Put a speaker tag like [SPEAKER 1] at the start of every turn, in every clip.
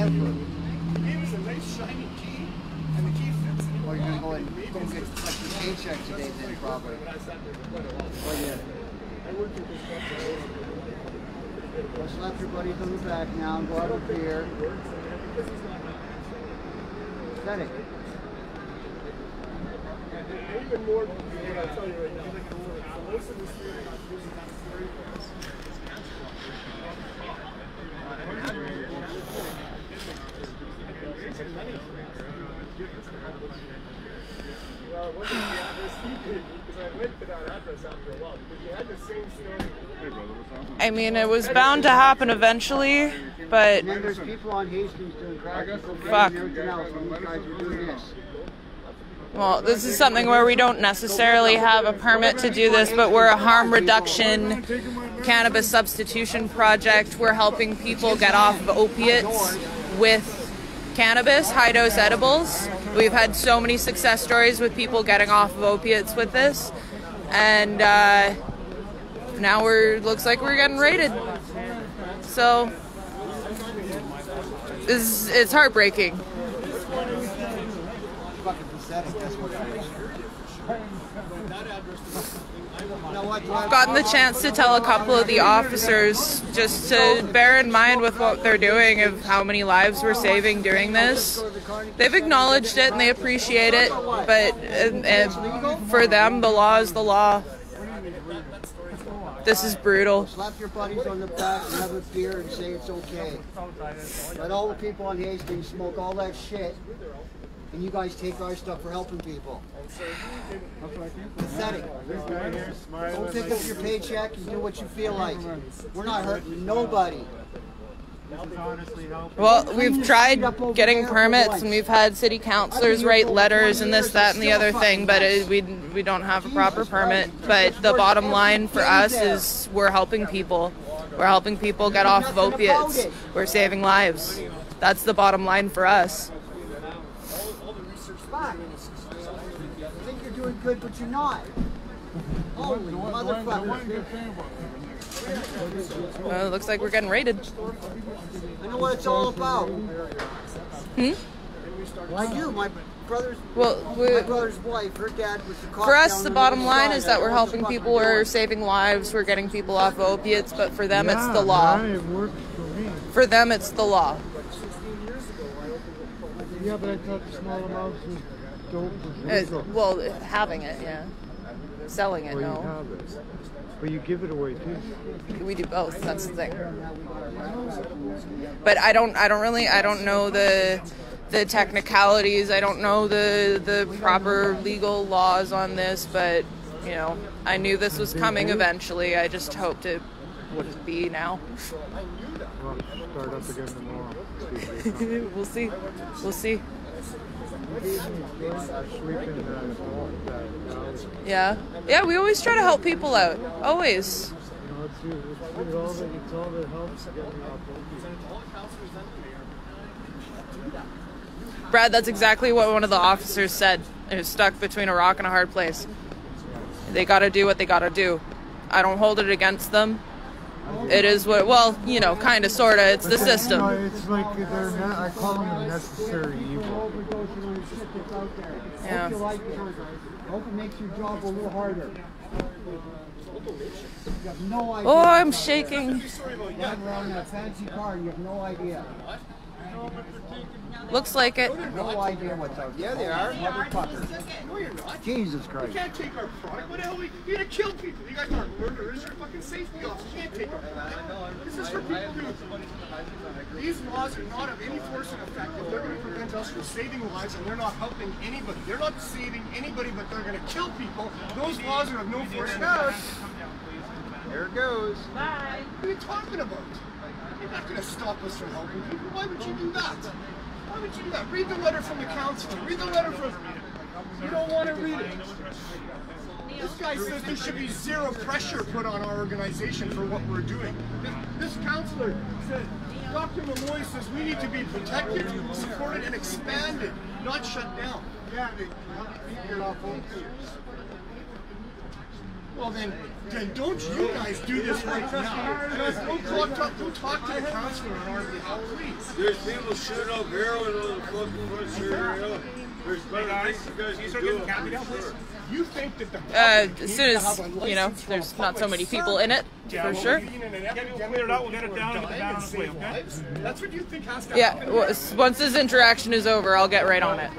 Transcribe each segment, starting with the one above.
[SPEAKER 1] ever.
[SPEAKER 2] He gave us a nice shiny key, and the key fits.
[SPEAKER 1] Or you're gonna go and go get like your paycheck today, then probably. Oh yeah. I'll slap your buddies on the back now and go out of here. Set it.
[SPEAKER 2] Even more, I'll tell you right now, most of the students are using that story for us. Well, it wasn't the address he did, because I went to that address after a while, because he had the same story.
[SPEAKER 3] I mean, it was bound to happen eventually, but...
[SPEAKER 1] And then there's people on Hastings doing crack and
[SPEAKER 3] fuck.
[SPEAKER 1] everything else when you guys are doing this.
[SPEAKER 3] Well, this is something where we don't necessarily have a permit to do this, but we're a harm reduction cannabis substitution project. We're helping people get off of opiates with cannabis, high-dose edibles. We've had so many success stories with people getting off of opiates with this, and now looks like we're getting raided. So it's heartbreaking. I've gotten the chance to tell a couple of the officers just to bear in mind with what they're doing of how many lives we're saving doing this. They've acknowledged it and they appreciate it, but for them, the law is the law. This is brutal.
[SPEAKER 1] Slap your buddies on the back and have a beer and say it's okay. Let all the people on Hastings smoke all that shit, and you guys take our stuff for helping people. Pathetic. Don't pick up your paycheck and do what you feel like. We're not hurting nobody.
[SPEAKER 3] Well, we've tried getting permits and we've had city councilors write letters and this, that, and the other thing, but we don't have a proper permit. But the bottom line for us is we're helping people. We're helping people get off of opiates. We're saving lives. That's the bottom line for us.
[SPEAKER 1] You think you're doing good, but you're not. Holy motherfucker.
[SPEAKER 3] Well, it looks like we're getting raided.
[SPEAKER 1] I know what it's all about. I do. My brother's wife, her dad was the cop.
[SPEAKER 3] For us, the bottom line is that we're helping people, we're saving lives, we're getting people off of opiates, but for them, it's the law. For them, it's the law.
[SPEAKER 4] Yeah, but I thought the small amounts was dope.
[SPEAKER 3] Well, having it, yeah. Selling it, no.
[SPEAKER 4] You have it. But you give it away too.
[SPEAKER 3] We do both. That's the thing. But I don't know the technicalities. I don't know the proper legal laws on this. But you know, I knew this was coming eventually. I just hoped it wouldn't be now.
[SPEAKER 4] Well, start up again tomorrow.
[SPEAKER 3] We'll see. We'll see. Yeah. Yeah, we always try to help people out. Always.
[SPEAKER 4] It's all that helps get me off.
[SPEAKER 3] Brad, that's exactly what one of the officers said. They're stuck between a rock and a hard place. They gotta do what they gotta do. I don't hold it against them. It is what, well, you know, kind of, sort of, it's the system.
[SPEAKER 4] No, it's like I call them a necessary evil.
[SPEAKER 3] Yeah.
[SPEAKER 1] Hope it makes your job a little harder. You have no idea.
[SPEAKER 3] Oh, I'm shaking.
[SPEAKER 1] Driving around in a fancy car and you have no idea.
[SPEAKER 3] Looks like it.
[SPEAKER 1] No idea what's out there. Yeah, they are. Motherfuckers.
[SPEAKER 2] No, you're not.
[SPEAKER 1] Jesus Christ.
[SPEAKER 2] You can't take our product. What the hell? You're gonna kill people. You guys aren't murderers. You're fucking safety officers. You can't take our product. This is for people who... These laws are not of any force and effect. They're going to prevent us from saving lives, and they're not helping anybody. They're not saving anybody, but they're going to kill people. Those laws are of no force and effect. There it goes. Bye. What are you talking about? You're not going to stop us from helping people. Why would you do that? Why would you do that? Read the letter from the council. Read the letter from... You don't want to read it. This guy says there should be zero pressure put on our organization for what we're doing. This counselor said, Dr. Malloy says we need to be protected, supported, and expanded, not shut down. Yeah, they get off Well then don't you guys do this right now. Go talk to the counselor on our behalf, please.
[SPEAKER 5] There's people shooting up heroin on the fucking woods here. There's better things you guys can do.
[SPEAKER 2] You think that the
[SPEAKER 3] as soon as, you know, there's not so many people in it, for sure.
[SPEAKER 2] Clear it out, we'll get it down and get down this way, okay? That's what you think has to
[SPEAKER 3] Yeah, once this interaction is over, I'll get right on it.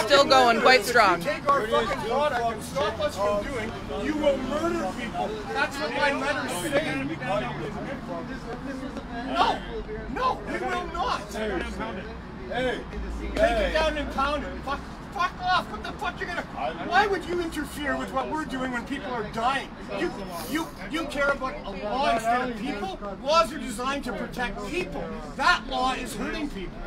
[SPEAKER 3] Still going quite strong.
[SPEAKER 2] Take our fucking product and stop us from doing, you will murder people. That's what my letters say. No, we will not.
[SPEAKER 5] Hey,
[SPEAKER 2] take it down and pound it. Fuck off! What the fuck you gonna? Why would you interfere with what we're doing when people are dying? You care about a law instead of people? Laws are designed to protect people. That law is hurting people.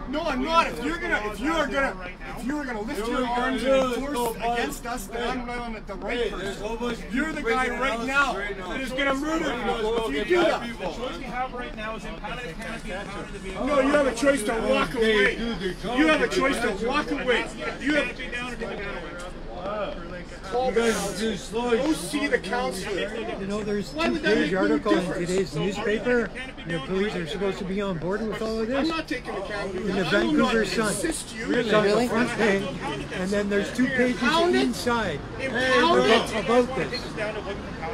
[SPEAKER 2] No, I'm not. If you are gonna lift your arms and enforce against us, then I'm not on the right person. You're the guy right now that is gonna murder people. If you do that.
[SPEAKER 6] The choice we have right now is impounded the canopy, impounded the vehicle.
[SPEAKER 2] No, you have a choice to walk away. You have a choice to walk away. You have
[SPEAKER 6] to down or take it down away.
[SPEAKER 5] you guys do slow.
[SPEAKER 2] Go see the counselor.
[SPEAKER 4] You know, there's a two-page article in today's newspaper. The police are supposed to be on board with all of
[SPEAKER 2] I'm
[SPEAKER 4] this.
[SPEAKER 2] not taking account of
[SPEAKER 4] In the Vancouver Sun.
[SPEAKER 2] assist you.
[SPEAKER 4] It's on the front page, and then there's 2 pages inside about this.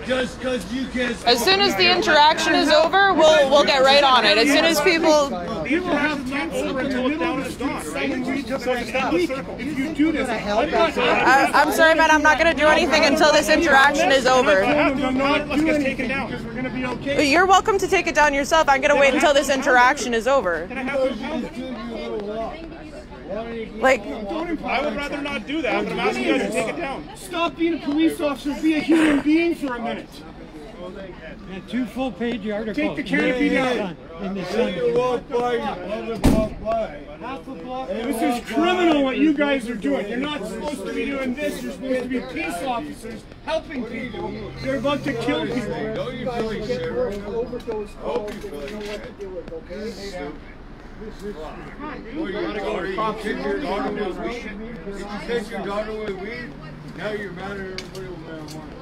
[SPEAKER 5] Just because you can't.
[SPEAKER 3] As soon as the interaction is over, we'll get right on it. As soon as people...
[SPEAKER 2] People have tents over in the middle of the street selling weed to the If you do this,
[SPEAKER 3] I'm sorry, man, I'm not going to do anything until this interaction is over.
[SPEAKER 6] Let's just take it down.
[SPEAKER 2] because we're going to be okay.
[SPEAKER 3] But you're welcome to take it down yourself. I'm going to wait until this interaction is over. Like,
[SPEAKER 6] I would rather not do that, but I'm asking you guys to take it down.
[SPEAKER 2] Stop being a police officer, be a human being for a minute.
[SPEAKER 4] And 2 full-page articles.
[SPEAKER 2] Take the canopy down.
[SPEAKER 4] In the Sun.
[SPEAKER 5] You walk by, you public walk by.
[SPEAKER 2] This is criminal what you guys are doing. You're not supposed to be doing this. You're supposed to be peace officers helping people. You're about to kill people.
[SPEAKER 5] Don't you feel like shit right now?
[SPEAKER 1] Overdose.
[SPEAKER 5] Hope you feel like shit. Well, you gotta go to cop take your daughter with weed. If you take your daughter with weed, now you're mad at everybody with marijuana.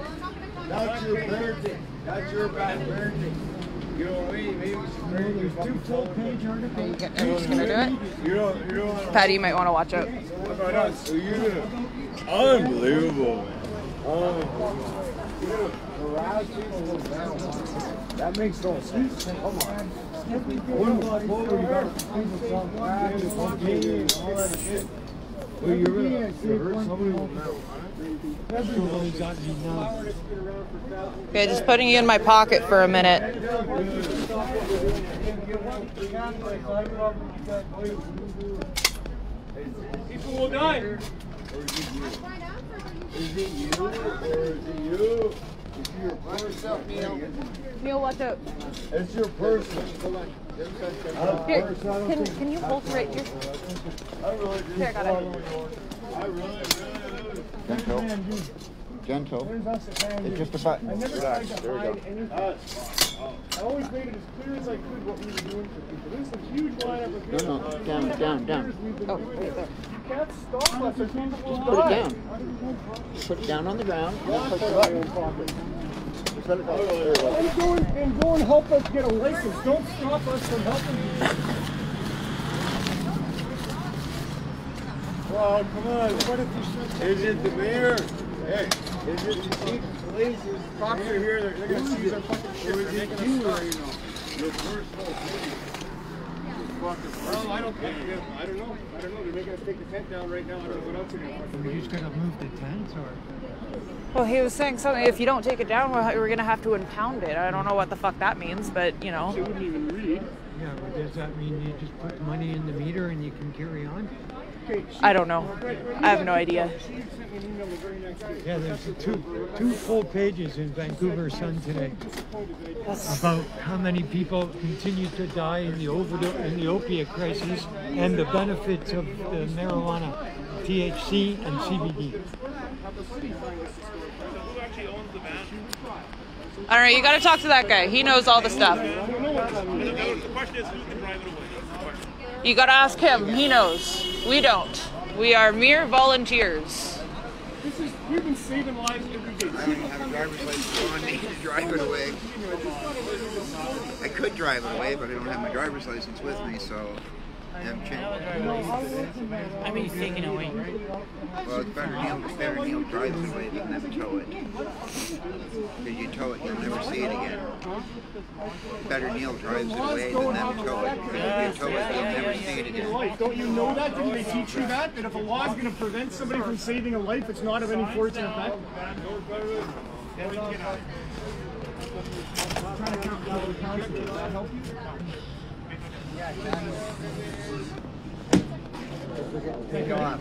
[SPEAKER 5] That's your parenting. That's your bad parenting. You know, maybe some
[SPEAKER 4] There's 2 full-page articles.
[SPEAKER 3] who's going to do it?
[SPEAKER 5] you don't.
[SPEAKER 3] Patty, you might want to watch out.
[SPEAKER 5] Unbelievable, man.
[SPEAKER 4] That makes no sense. Come on.
[SPEAKER 3] Okay, just putting you in my pocket for a minute.
[SPEAKER 2] People will die.
[SPEAKER 5] Is it you or is it you? It's your person.
[SPEAKER 3] Neil, watch out.
[SPEAKER 5] It's your person.
[SPEAKER 3] Here, can you hold right here?
[SPEAKER 5] I really do.
[SPEAKER 3] Here, I got it.
[SPEAKER 5] I really do.
[SPEAKER 7] Gentle. It's just about. Relax. There we go.
[SPEAKER 2] I always made it as clear as I could what we were doing for people. There's a huge lineup of people.
[SPEAKER 7] No, down.
[SPEAKER 3] Oh, right there.
[SPEAKER 2] You can't stop us. There's people will
[SPEAKER 7] Put it
[SPEAKER 2] die.
[SPEAKER 7] down. Put it down on the ground. And then push the button. Just let it go. There we go.
[SPEAKER 2] And go and help us get a license. Don't stop us from helping you.
[SPEAKER 5] Well, come on. What if you said? Is it the mayor? Hey, is it the chief of police? Cops are here. They're going to see their fucking shit. They're making us stop. Your first whole city.
[SPEAKER 2] Well, I don't know. They're making us take the tent down right now. I don't know what else they're going to do.
[SPEAKER 4] Are you just going to move the tents, or?
[SPEAKER 3] Well, he was saying something, if you don't take it down, we're going to have to impound it. I don't know what the fuck that means, but, you know.
[SPEAKER 2] They wouldn't even read.
[SPEAKER 4] Yeah, but does that mean you just put money in the meter and you can carry on?
[SPEAKER 3] I don't know. I have no idea.
[SPEAKER 4] Yeah, there's two full pages in Vancouver Sun today about how many people continue to die in the opiate crisis and the benefits of the marijuana, THC and CBD.
[SPEAKER 3] All right, you got to talk to that guy. He knows all the stuff.
[SPEAKER 6] The question is, who can drive it away?
[SPEAKER 3] You got to ask him. He knows. We don't. We are mere volunteers.
[SPEAKER 2] We've been saving lives every day.
[SPEAKER 8] I don't even have a driver's license, so I need to drive it away. I could drive it away, but I don't have my driver's license with me, so I'm changing.
[SPEAKER 7] I mean, he's taking it away.
[SPEAKER 8] Well, it's better Neil drives it away than them tow it. Because you tow it, you'll never see it again. Better Neil drives it away than them tow it. Because if you tow it, you'll never see it again.
[SPEAKER 2] Don't you know that? Didn't they teach you that? That if a law is going to prevent somebody from saving a life, it's not of any force and effect?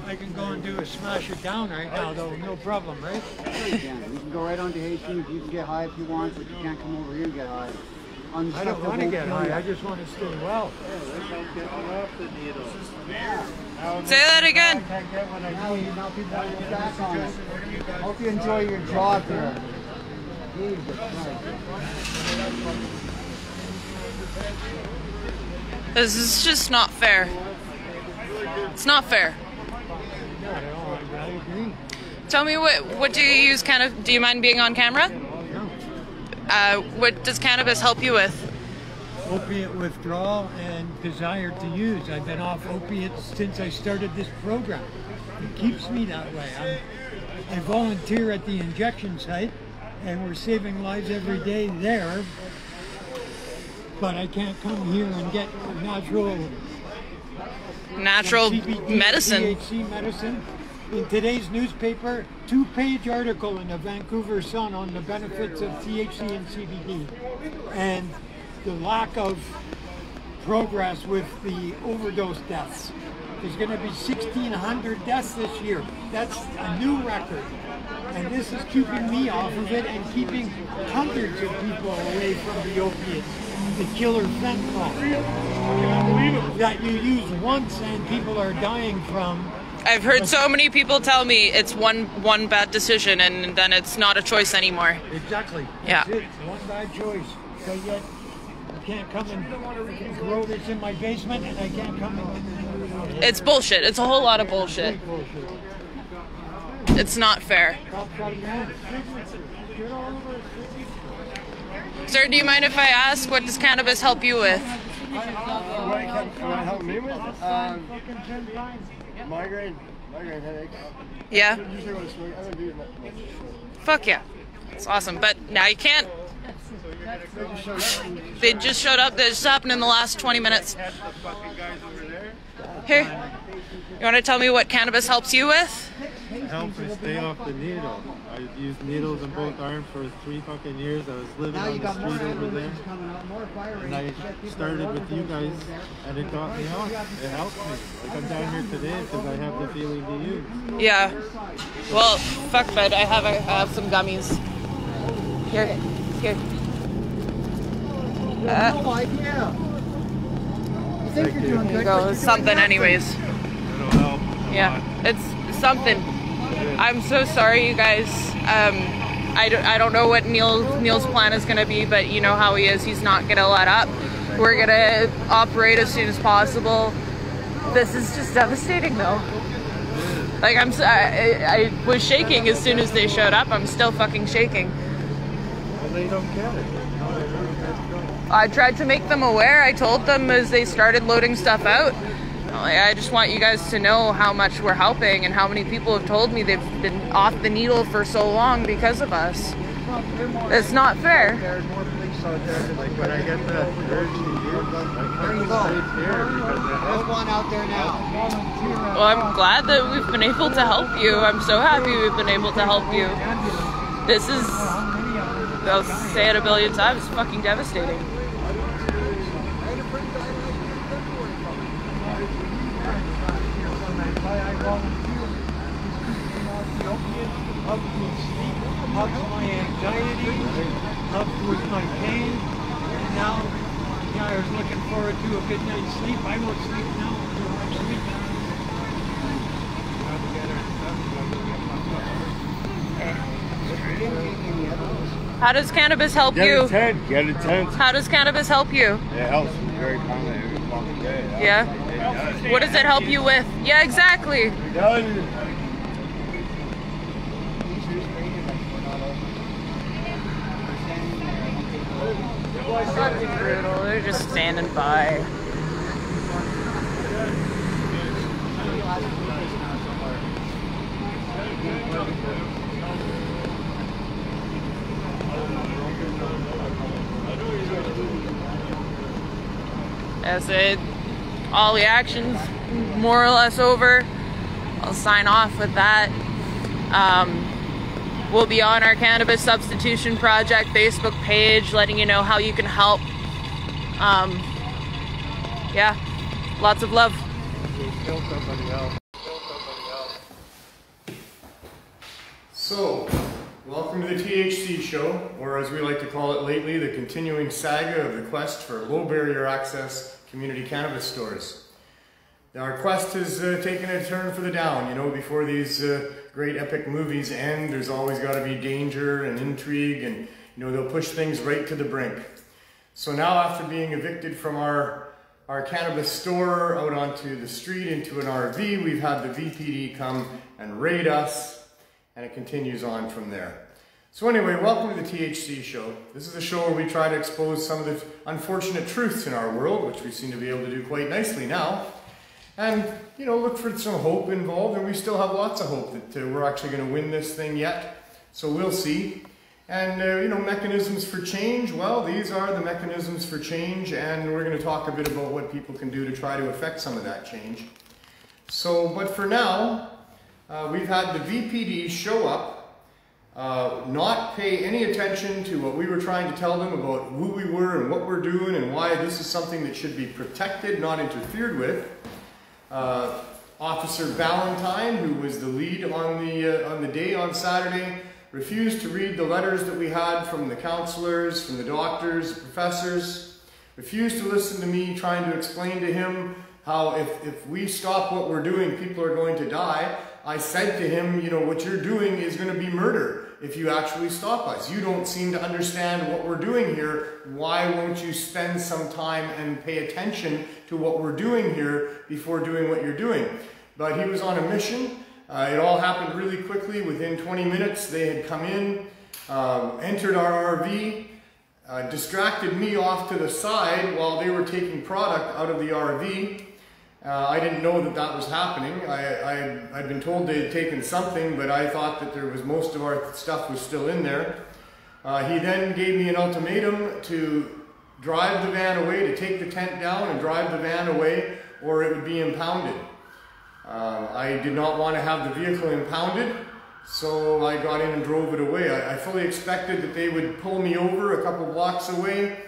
[SPEAKER 4] I can go and do a smash it down right now, though, no problem, right?
[SPEAKER 1] You can go right on to Hastings. You can get high if you want, but you can't come over here and get high.
[SPEAKER 4] I don't want to get high. I just want to stay well.
[SPEAKER 3] Say that again.
[SPEAKER 1] Now people want to get back on it. Hope you enjoy your job here. Jesus Christ.
[SPEAKER 3] This is just not fair. It's not fair.
[SPEAKER 4] I agree.
[SPEAKER 3] Tell me what do you use? Do you mind being on camera? What does cannabis help you with?
[SPEAKER 4] Opiate withdrawal and desire to use. I've been off opiates since I started this program. It keeps me that way. I volunteer at the injection site, and we're saving lives every day there. But I can't come here and get natural CBD,
[SPEAKER 3] medicine.
[SPEAKER 4] THC medicine. In today's newspaper, 2-page article in the Vancouver Sun on the benefits of THC and CBD and the lack of progress with the overdose deaths. There's going to be 1,600 deaths this year. That's a new record. And this is keeping me off of it and keeping hundreds of people away from the opiates. The killer fentanyl that you use once and people are dying from.
[SPEAKER 3] I've heard so many people tell me it's one bad decision and then it's not a choice anymore.
[SPEAKER 4] Exactly.
[SPEAKER 3] Yeah.
[SPEAKER 4] That's it. One bad choice. So yet I can't come and grow this in my basement, and I can't come and...
[SPEAKER 3] It's bullshit. It's a whole lot of bullshit. It's not fair. Sir, do you mind if I ask, what does cannabis help you with?
[SPEAKER 5] What help me with? Migraine headaches.
[SPEAKER 3] Yeah?
[SPEAKER 5] Usually when I smoke, I don't do that much.
[SPEAKER 3] Fuck yeah. It's awesome. But now you can't. They just showed up. This happened in the last 20 minutes. Here. You want to tell me what cannabis helps you with?
[SPEAKER 9] It helps me stay off the needle. I used needles in both arms for 3 fucking years. I was living on the street over there. And I started with you guys, and it got me off. It helped me. Like, I'm down here today because I have the feeling to use.
[SPEAKER 3] Yeah. Well, fuck bud. I have some gummies. Here.
[SPEAKER 1] No idea. You think you're doing
[SPEAKER 3] Here you
[SPEAKER 1] good,
[SPEAKER 3] go.
[SPEAKER 1] but
[SPEAKER 3] It's
[SPEAKER 1] you're doing
[SPEAKER 3] something
[SPEAKER 1] nothing.
[SPEAKER 3] anyways.
[SPEAKER 9] It'll help.
[SPEAKER 3] Yeah. It's something. I'm so sorry, you guys. I don't know what Neil's plan is going to be, but you know how he is. He's not going to let up. We're going to operate as soon as possible. This is just devastating, though. Like, I was shaking as soon as they showed up. I'm still fucking shaking.
[SPEAKER 9] Well, they don't get it.
[SPEAKER 3] I tried to make them aware. I told them as they started loading stuff out. I just want you guys to know how much we're helping and how many people have told me they've been off the needle for so long because of us. It's not fair.
[SPEAKER 9] There's more police out there. Like, when I get the urge to use,
[SPEAKER 1] There you go. There's one out there now.
[SPEAKER 3] Well, I'm glad that we've been able to help you. I'm so happy we've been able to help you. This is, I'll say it a billion times, fucking devastating.
[SPEAKER 4] Helps me sleep, helps my anxiety, helps with my pain. And now, I was looking forward to a good night's sleep. I won't sleep now until I'm sleeping.
[SPEAKER 3] How does cannabis help
[SPEAKER 5] Get
[SPEAKER 3] you?
[SPEAKER 5] a tent. Get a tent.
[SPEAKER 3] How does cannabis help you?
[SPEAKER 5] It helps me very calmly every fucking day.
[SPEAKER 3] Yeah?
[SPEAKER 5] It does.
[SPEAKER 3] What does it help you with? Yeah, exactly.
[SPEAKER 5] It does.
[SPEAKER 3] Fucking brutal. They're just standing by. That's it. All the action's more or less over. I'll sign off with that. We'll be on our Cannabis Substitution Project Facebook page, letting you know how you can help. Yeah, lots of love.
[SPEAKER 2] So, welcome to the THC show, or as we like to call it lately, the continuing saga of the quest for low barrier access community cannabis stores. Our quest has taken a turn for the down. You know, before these great epic movies end, there's always got to be danger and intrigue, and you know, they'll push things right to the brink. So now, after being evicted from our cannabis store out onto the street into an RV, we've had the VPD come and raid us, and it continues on from there. So anyway, welcome to the THC show. This is a show where we try to expose some of the unfortunate truths in our world, which we seem to be able to do quite nicely now. And, you know, look for some hope involved, and we still have lots of hope that we're actually going to win this thing yet. So we'll see. And, you know, mechanisms for change, well, these are the mechanisms for change, and we're going to talk a bit about what people can do to try to affect some of that change. So, but for now, we've had the VPD show up, not pay any attention to what we were trying to tell them about who we were and what we're doing and why this is something that should be protected, not interfered with. Officer Valentine, who was the lead on the day on Saturday, refused to read the letters that we had from the counselors, from the doctors, the professors, refused to listen to me trying to explain to him how if we stop what we're doing, people are going to die. I said to him, you know, what you're doing is going to be murder if you actually stop us. You don't seem to understand what we're doing here. Why won't you spend some time and pay attention to what we're doing here before doing what you're doing? But he was on a mission. It all happened really quickly. Within 20 minutes, they had come in, entered our RV, distracted me off to the side while they were taking product out of the RV. I didn't know that that was happening. I'd been told they had taken something, but I thought that there was most of our stuff was still in there. He then gave me an ultimatum to drive the van away, to take the tent down and drive the van away, or it would be impounded. I did not want to have the vehicle impounded, so I got in and drove it away. I fully expected that they would pull me over a couple blocks away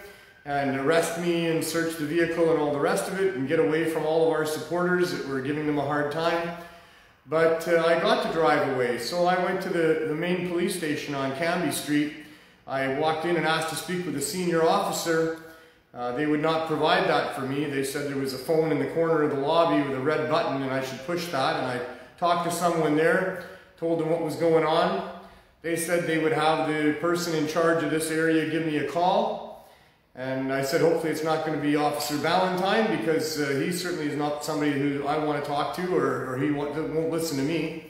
[SPEAKER 2] and arrest me and search the vehicle and all the rest of it and get away from all of our supporters that were giving them a hard time. But I got to drive away, so I went to the main police station on Cambie Street. I walked in and asked to speak with a senior officer. They would not provide that for me. They said there was a phone in the corner of the lobby with a red button and I should push that. And I talked to someone there, told them what was going on. They said they would have the person in charge of this area give me a call. And I said, hopefully it's not going to be Officer Valentine, because he certainly is not somebody who I want to talk to, or he won't listen to me.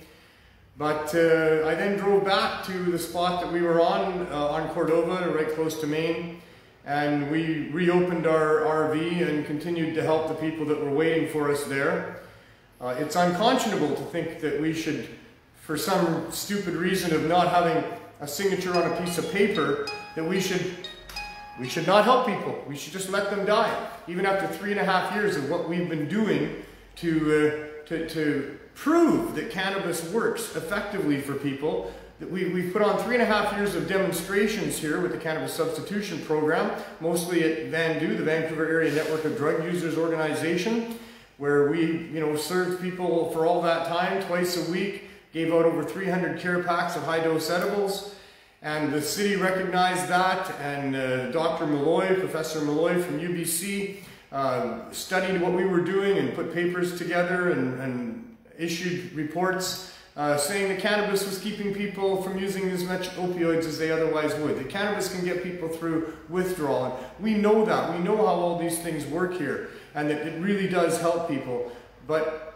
[SPEAKER 2] But I then drove back to the spot that we were on Cordova, right close to Maine. And we reopened our RV and continued to help the people that were waiting for us there. It's unconscionable to think that we should, for some stupid reason of not having a signature on a piece of paper, that we should not help people. We should just let them die. Even after 3.5 years of what we've been doing to prove that cannabis works effectively for people, that we've put on 3.5 years of demonstrations here with the Cannabis Substitution Program, mostly at VANDU, the Vancouver Area Network of Drug Users Organization, where we, you know, served people for all that time, twice a week, gave out over 300 care packs of high-dose edibles. And the city recognized that, and Dr. Malloy, Professor Malloy from UBC, studied what we were doing and put papers together and issued reports saying that cannabis was keeping people from using as much opioids as they otherwise would. That cannabis can get people through withdrawal. And we know that. We know how all these things work here, and that it really does help people. But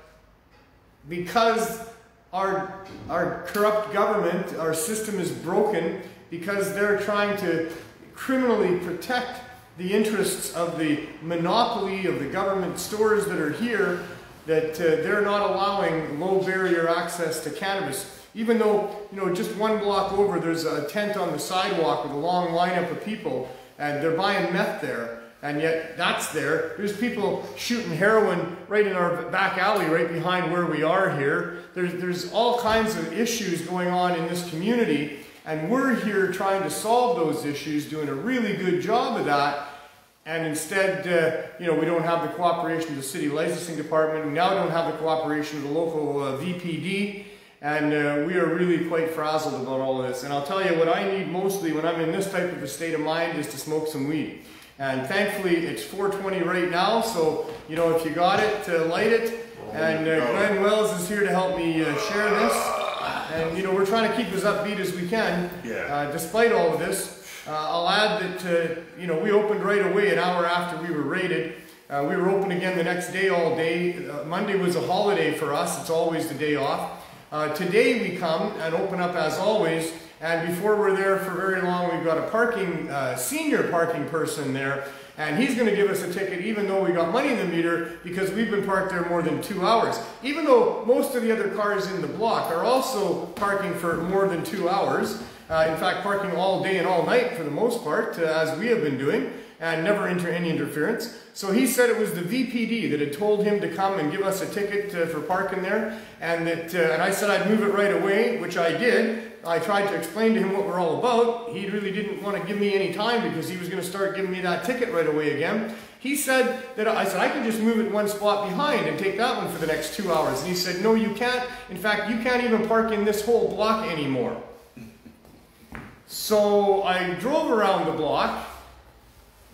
[SPEAKER 2] because our corrupt government, our system is broken, because they're trying to criminally protect the interests of the monopoly of the government stores that are here, that they're not allowing low barrier access to cannabis. Even though, you know, just one block over, there's a tent on the sidewalk with a long lineup of people, and they're buying meth there, and yet that's there. There's people shooting heroin right in our back alley, right behind where we are here. There's all kinds of issues going on in this community, and we're here trying to solve those issues, doing a really good job of that. And instead, you know, we don't have the cooperation of the city licensing department. We now don't have the cooperation of the local VPD. And we are really quite frazzled about all of this. And I'll tell you, what I need mostly when I'm in this type of a state of mind is to smoke some weed. And thankfully, it's 4:20 right now, so, you know, if you got it, light it. And Glenn Wells is here to help me share this. And, you know, we're trying to keep as upbeat as we can, despite all of this. I'll add that, you know, we opened right away an hour after we were raided. We were open again the next day all day. Monday was a holiday for us. It's always the day off. Today we come and open up as always. And before we're there for very long, we've got a senior parking person there. And he's going to give us a ticket even though we got money in the meter because we've been parked there more than 2 hours. Even though most of the other cars in the block are also parking for more than 2 hours. In fact, parking all day and all night for the most part, as we have been doing, and never any interference. So he said it was the VPD that had told him to come and give us a ticket for parking there, and I said I'd move it right away, which I did. I tried to explain to him what we're all about. He really didn't want to give me any time because he was going to start giving me that ticket right away again. He said that I said I can just move it one spot behind and take that one for the next 2 hours. And he said, no, you can't. In fact, you can't even park in this whole block anymore. So I drove around the block.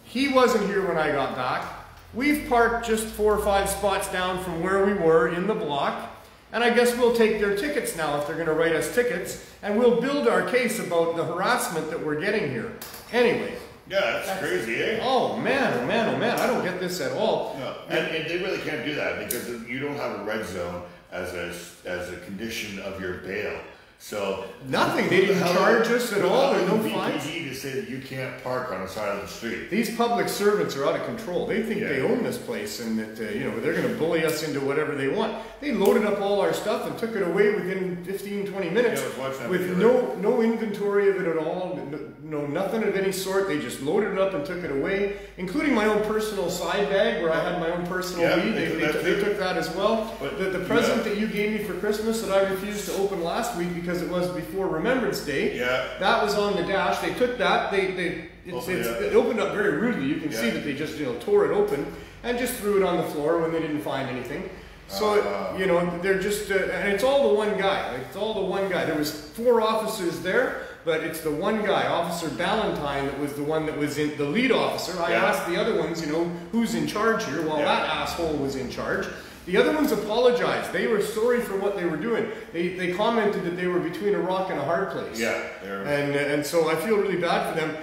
[SPEAKER 2] He wasn't here when I got back. We've parked just 4 or 5 spots down from where we were in the block. And I guess we'll take their tickets now if they're going to write us tickets. And we'll build our case about the harassment that we're getting here. Anyway.
[SPEAKER 10] Yeah, that's crazy, eh?
[SPEAKER 2] Oh man, oh man, oh man. I don't get this at all.
[SPEAKER 10] No, and they really can't do that because you don't have a red zone as a condition of your bail. So
[SPEAKER 2] nothing. They didn't charge us at all. There's no fines.
[SPEAKER 10] to say that you can't park on the side of the street.
[SPEAKER 2] These public servants are out of control. They think they own this place and that you know they're going to bully us into whatever they want. They loaded up all our stuff and took it away within 15-20 minutes with no inventory of it at all. No nothing of any sort. They just loaded it up and took it away, including my own personal side bag where I had my own personal weed. They took that as well. But the present that you gave me for Christmas that I refused to open last week because it was before Remembrance Day. That was on the dash. They took that. It opened up very rudely. You can see that they just tore it open and just threw it on the floor when they didn't find anything. So you know they're just and it's all the one guy. It's all the one guy. There was 4 officers there, but it's the one guy, Officer Ballantyne, that was the one that was the lead officer. I asked the other ones, you know, who's in charge here? Well, that asshole was in charge. The other ones apologized. They were sorry for what they were doing. They commented that they were between a rock and a hard place. And so I feel really bad for them.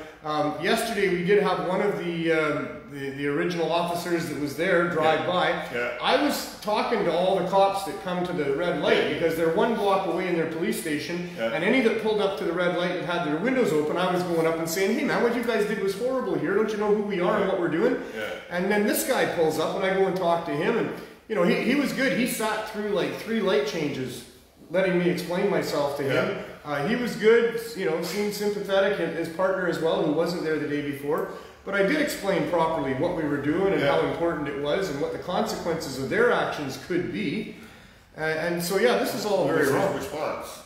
[SPEAKER 2] Yesterday we did have one of the original officers that was there drive by. I was talking to all the cops that come to the red light because they're 1 block away in their police station, and any that pulled up to the red light and had their windows open, I was going up and saying, hey man, what you guys did was horrible here. Don't you know who we are and what we're doing? And then this guy pulls up and I go and talk to him, and you know, he was good. He sat through like 3 light changes, letting me explain myself to him. He was good, you know, seemed sympathetic, and his partner as well, who wasn't there the day before. But I did explain properly what we were doing and how important it was and what the consequences of their actions could be. And so, yeah, this is all very wrong.
[SPEAKER 10] Response?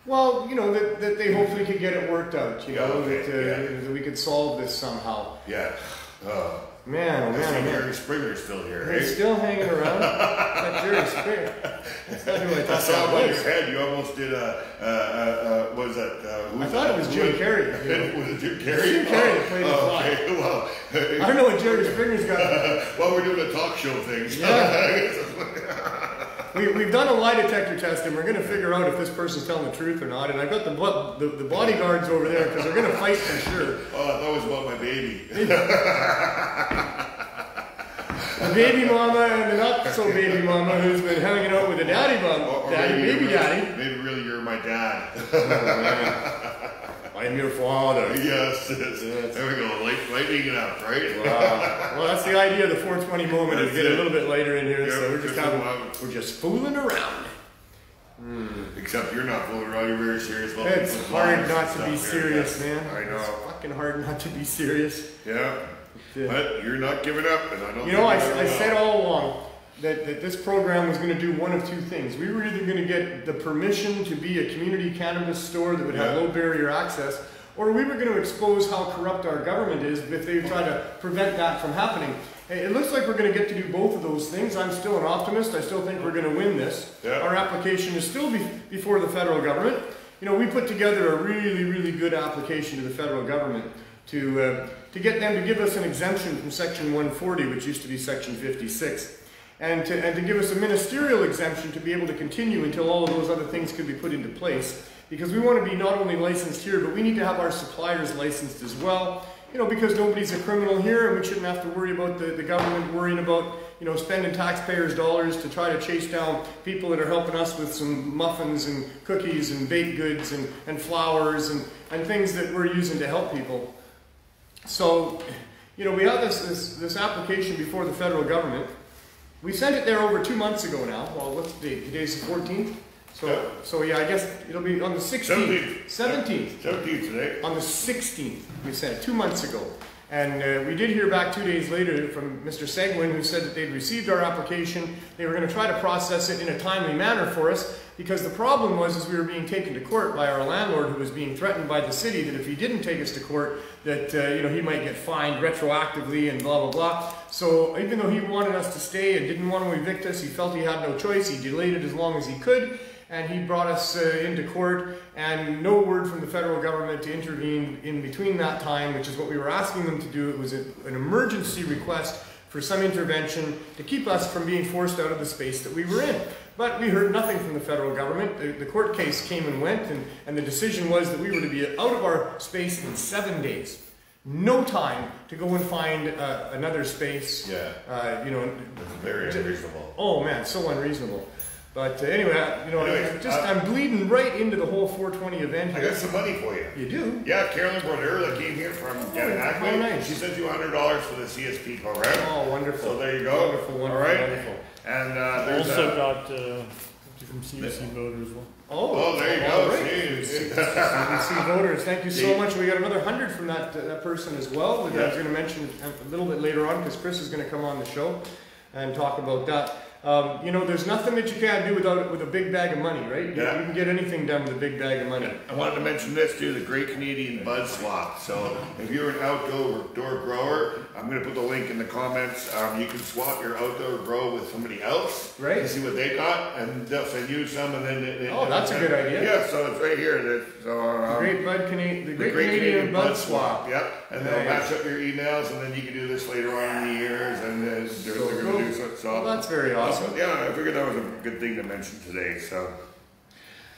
[SPEAKER 2] Well, you know, that they hopefully could get it worked out, you know, that we could solve this somehow. Man, oh man, oh man.
[SPEAKER 10] Jerry Springer's still here.
[SPEAKER 2] He's still hanging around. That Jerry Springer. That's not who I thought that was.
[SPEAKER 10] Your head, you almost did what is that?
[SPEAKER 2] I thought it was Jim Carrey.
[SPEAKER 10] Was it Jim Carrey?
[SPEAKER 2] Jim Carrey that played the fly.
[SPEAKER 10] Okay, well.
[SPEAKER 2] I don't know what Jerry Springer's got.
[SPEAKER 10] Well, we're doing a talk show thing.
[SPEAKER 2] We've done a lie detector test, and we're going to figure out if this person's telling the truth or not. And I've got the bodyguards over there because they're going to fight for sure.
[SPEAKER 10] Oh, I thought it was about my baby.
[SPEAKER 2] The baby mama and the not so baby mama who's been hanging out with the daddy mom, baby daddy.
[SPEAKER 10] Maybe really you're my dad.
[SPEAKER 2] Oh, man. I'm your father.
[SPEAKER 10] Yes, there we go, lighting it up, right?
[SPEAKER 2] Wow. Well, that's the idea of the 420 moment, is get a little bit later in here,
[SPEAKER 10] Yeah,
[SPEAKER 2] so we're just fooling around.
[SPEAKER 10] Except you're not fooling around, you're very serious about
[SPEAKER 2] It's
[SPEAKER 10] people's
[SPEAKER 2] hard
[SPEAKER 10] lives
[SPEAKER 2] not
[SPEAKER 10] and
[SPEAKER 2] to be
[SPEAKER 10] stuff here.
[SPEAKER 2] serious,
[SPEAKER 10] Yes,
[SPEAKER 2] man.
[SPEAKER 10] I know.
[SPEAKER 2] It's fucking hard not to be serious.
[SPEAKER 10] Yeah. But you're not giving up, and I don't
[SPEAKER 2] You know, I
[SPEAKER 10] think
[SPEAKER 2] said all along that this program was going to do one of two things. We were either going to get the permission to be a community cannabis store that would have low barrier access, or we were going to expose how corrupt our government is if they try to prevent that from happening. It looks like we're going to get to do both of those things. I'm still an optimist. I still think we're going to win this.
[SPEAKER 10] Yeah.
[SPEAKER 2] Our application is still before the federal government. You know, we put together a really, really good application to the federal government to get them to give us an exemption from Section 140, which used to be Section 56, and to give us a ministerial exemption to be able to continue until all of those other things could be put into place. Because we want to be not only licensed here, but we need to have our suppliers licensed as well. You know, because nobody's a criminal here, and we shouldn't have to worry about the government worrying about, you know, spending taxpayers' dollars to try to chase down people that are helping us with some muffins and cookies and baked goods and flowers and things that we're using to help people. So, you know, we have this application before the federal government. We sent it there over 2 months ago now. Well, what's the date? Today's the 14th? So yeah, I guess it'll be on the 16th. 17th.
[SPEAKER 10] 17th today.
[SPEAKER 2] On the 16th, we sent it 2 months ago. And we did hear back 2 days later from Mr. Seguin, who said that they'd received our application. They were going to try to process it in a timely manner for us, because the problem was we were being taken to court by our landlord, who was being threatened by the city that if he didn't take us to court, that you know, he might get fined retroactively and blah, blah, blah. So even though he wanted us to stay and didn't want to evict us, he felt he had no choice. He delayed it as long as he could. And he brought us into court, and no word from the federal government to intervene in between that time, which is what we were asking them to do. It was an emergency request for some intervention to keep us from being forced out of the space that we were in. But we heard nothing from the federal government. The court case came and went, and the decision was that we were to be out of our space in 7 days. No time to go and find another space.
[SPEAKER 10] Yeah.
[SPEAKER 2] You know,
[SPEAKER 10] it's very unreasonable.
[SPEAKER 2] Oh man, so unreasonable. But anyway, you know, I'm bleeding right into the whole 420 event here.
[SPEAKER 10] I got some money for you.
[SPEAKER 2] You do?
[SPEAKER 10] Yeah, Carolyn Brodeur that came here from Canada.
[SPEAKER 2] Nice.
[SPEAKER 10] She sent you $100 for the CSP program.
[SPEAKER 2] Oh, wonderful.
[SPEAKER 10] So there you go.
[SPEAKER 2] Wonderful.
[SPEAKER 10] All right.
[SPEAKER 2] Wonderful.
[SPEAKER 10] And there's
[SPEAKER 6] also got from CBC voters as well.
[SPEAKER 10] Oh, there you go.
[SPEAKER 2] Right. CBC voters, thank you so much. We got another 100 from that person as well, that I was going to mention a little bit later on, because Chris is going to come on the show and talk about that. You know, there's nothing that you can't do with a big bag of money, right?
[SPEAKER 10] Yeah.
[SPEAKER 2] You can get anything done with a big bag of money.
[SPEAKER 10] I wanted to mention this too, the Great Canadian Bud Swap. So if you're an outdoor grower, I'm going to put the link in the comments. You can swap your outdoor grow with somebody else.
[SPEAKER 2] Right.
[SPEAKER 10] To see what they got, and they'll send you some, and then
[SPEAKER 2] oh, that's a good idea.
[SPEAKER 10] Yeah, so it's right here. The
[SPEAKER 2] Great Canadian Bud Swap.
[SPEAKER 10] Yep. And they'll match up your emails, and then you can do this later on in the years, and they're going to do so.
[SPEAKER 2] Well, that's very awesome.
[SPEAKER 10] Yeah, I figured that was a good thing to mention today. So.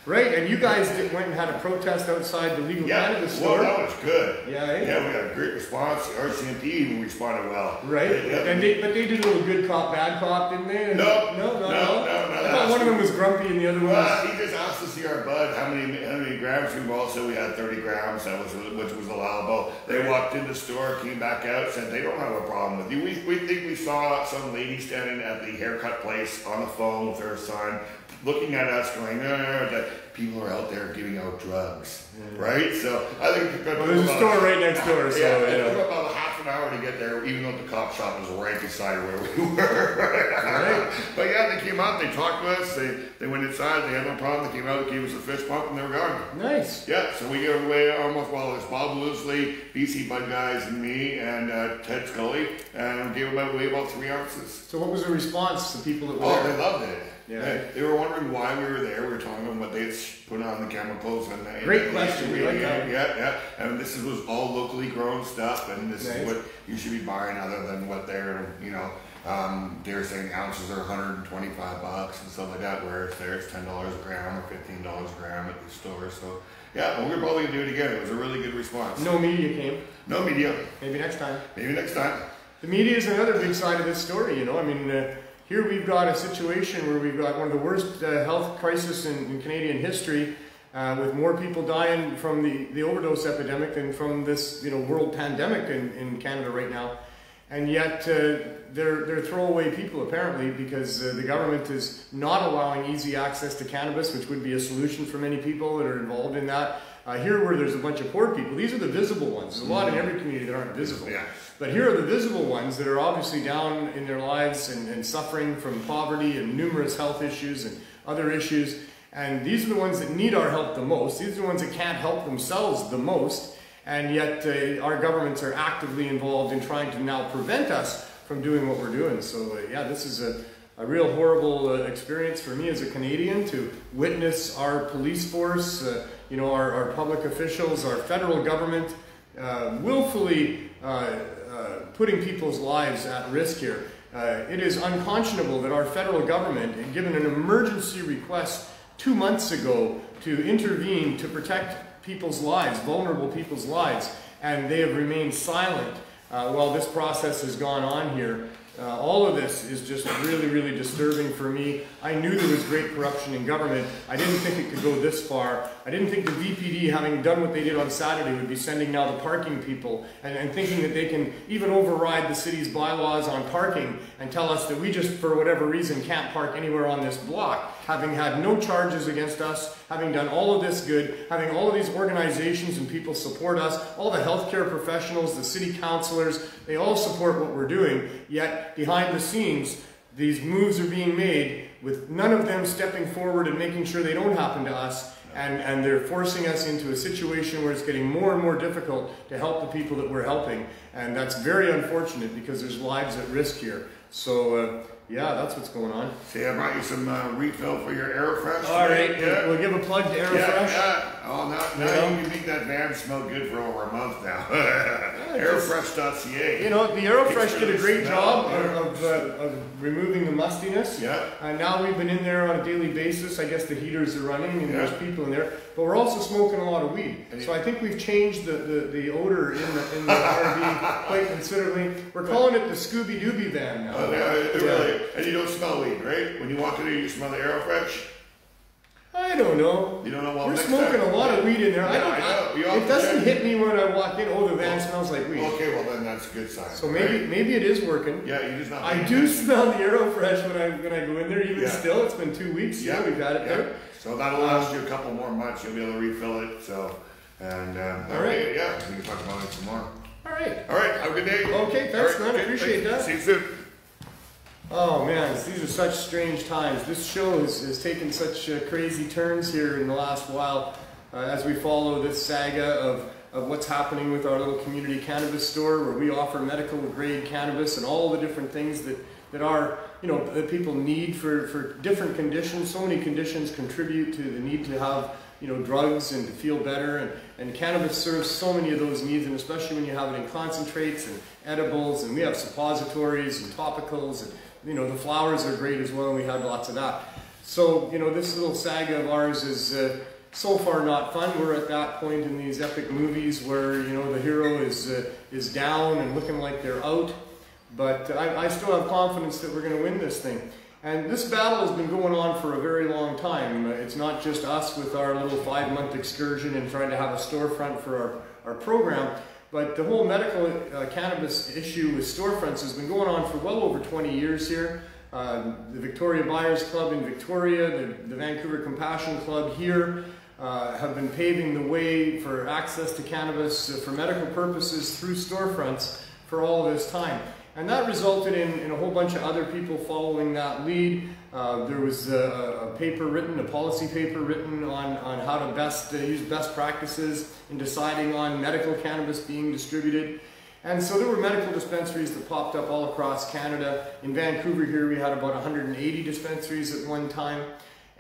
[SPEAKER 2] Right, and you guys went and had a protest outside the legal cannabis store.
[SPEAKER 10] Well, that was good.
[SPEAKER 2] Yeah,
[SPEAKER 10] yeah, we got a great response. The RCMP even responded well.
[SPEAKER 2] Right, but they did a little good cop, bad cop, didn't they?
[SPEAKER 10] No.
[SPEAKER 2] I thought one of them was grumpy and the other one was...
[SPEAKER 10] He just asked to see our bud, how many grams we bought, so we had 30 grams, which was allowable. They walked in the store, came back out, said they don't have a problem with you. We think we saw some lady standing at the haircut place on the phone with her son, looking at us going, that people are out there giving out drugs, right? So I think
[SPEAKER 2] there's a store right next door, so
[SPEAKER 10] it took about a half an hour to get there, even though the cop shop was right beside where we were. Right? But yeah, they came out, they talked to us, they went inside, they had no problem, they came out, they gave us a fist pump, and they were gone.
[SPEAKER 2] Nice.
[SPEAKER 10] Yeah, so we gave away almost, there's Bob Loosley, BC Bud Guys, and me, and Ted Scully, and we gave away about 3 ounces.
[SPEAKER 2] So what was the response to people that were there?
[SPEAKER 10] They loved it.
[SPEAKER 2] Yeah.
[SPEAKER 10] They were wondering why we were there. We were telling them what they had put on the chemicals.
[SPEAKER 2] Great question. We like that.
[SPEAKER 10] Yeah. And this was all locally grown stuff, and this is what you should be buying, other than what they're, they were saying ounces are $125 and stuff like that, whereas there it's $10 a gram or $15 a gram at the store. So yeah, we're probably gonna do it again. It was a really good response.
[SPEAKER 2] No media came.
[SPEAKER 10] No media.
[SPEAKER 2] Maybe next time.
[SPEAKER 10] The
[SPEAKER 2] media is another big side of this story. I mean. Here we've got a situation where we've got one of the worst health crises in Canadian history. with more people dying from the overdose epidemic than from this world pandemic in Canada right now. And yet they're throwaway people apparently, because the government is not allowing easy access to cannabis, which would be a solution for many people that are involved in that. Here where there's a bunch of poor people, these are the visible ones. There's a lot in every community that aren't visible.
[SPEAKER 10] Yeah.
[SPEAKER 2] But here are the visible ones that are obviously down in their lives and suffering from poverty and numerous health issues and other issues. And these are the ones that need our help the most. These are the ones that can't help themselves the most. And yet our governments are actively involved in trying to now prevent us from doing what we're doing. So yeah, this is a real horrible experience for me as a Canadian to witness our police force, our public officials, our federal government willfully putting people's lives at risk here. It is unconscionable that our federal government, given an emergency request 2 months ago to intervene to protect people's lives, vulnerable people's lives, and they have remained silent while this process has gone on here. All of this is just really, really disturbing for me. I knew there was great corruption in government. I didn't think it could go this far. I didn't think the VPD, having done what they did on Saturday, would be sending now the parking people and thinking that they can even override the city's bylaws on parking and tell us that we just, for whatever reason, can't park anywhere on this block, having had no charges against us, having done all of this good, having all of these organizations and people support us, all the healthcare professionals, the city councilors, they all support what we're doing, yet behind the scenes, these moves are being made with none of them stepping forward and making sure they don't happen to us, and they're forcing us into a situation where it's getting more and more difficult to help the people that we're helping, and that's very unfortunate because there's lives at risk here. So yeah, that's what's going on.
[SPEAKER 10] See, I brought you some refill for your AeroFresh.
[SPEAKER 2] All right, yeah. We'll give a plug to AeroFresh.
[SPEAKER 10] Yeah. Oh, now you can make that van smell good for over a month now. AeroFresh.ca.
[SPEAKER 2] The AeroFresh did a great job of removing the mustiness.
[SPEAKER 10] Yeah.
[SPEAKER 2] And now we've been in there on a daily basis. I guess the heaters are running and there's people in there. But we're also smoking a lot of weed. So I think we've changed the odor in the RV quite considerably. We're calling it the Scooby-Dooby van now.
[SPEAKER 10] Oh, yeah, really. And you don't smell weed, right? When you walk in there, you smell the AeroFresh?
[SPEAKER 2] I don't know.
[SPEAKER 10] You don't know? Well,
[SPEAKER 2] we're smoking a lot of weed in there.
[SPEAKER 10] Yeah, I know.
[SPEAKER 2] It doesn't hit me when I walk in. Oh, the van smells like weed.
[SPEAKER 10] Okay, well then that's a good sign.
[SPEAKER 2] So maybe it is working.
[SPEAKER 10] Yeah, you just not.
[SPEAKER 2] I do smell the AeroFresh when I go in there. Even still, it's been 2 weeks. Yeah, we've had it there.
[SPEAKER 10] So that'll last you a couple more months. You'll be able to refill it. So and
[SPEAKER 2] all right.
[SPEAKER 10] Yeah, we can talk about it some more.
[SPEAKER 2] All right.
[SPEAKER 10] All right. Have a good day.
[SPEAKER 2] Okay, thanks, man. I appreciate that.
[SPEAKER 10] See you soon.
[SPEAKER 2] Oh man, these are such strange times. This show has taken such crazy turns here in the last while as we follow this saga of what's happening with our little community cannabis store where we offer medical grade cannabis and all the different things that are, that people need for different conditions. So many conditions contribute to the need to have, drugs and to feel better, and cannabis serves so many of those needs, and especially when you have it in concentrates and edibles, and we have suppositories and topicals, and the flowers are great as well, and we have lots of that. So, this little saga of ours is so far not fun. We're at that point in these epic movies where, the hero is down and looking like they're out. But I still have confidence that we're going to win this thing. And this battle has been going on for a very long time. It's not just us with our little 5-month excursion and trying to have a storefront for our program. But the whole medical cannabis issue with storefronts has been going on for well over 20 years here. The Victoria Buyers Club in Victoria, the Vancouver Compassion Club here have been paving the way for access to cannabis for medical purposes through storefronts for all of this time. And that resulted in a whole bunch of other people following that lead. There was a paper written, a policy paper written on how to best use best practices in deciding on medical cannabis being distributed. And so there were medical dispensaries that popped up all across Canada. In Vancouver here we had about 180 dispensaries at one time.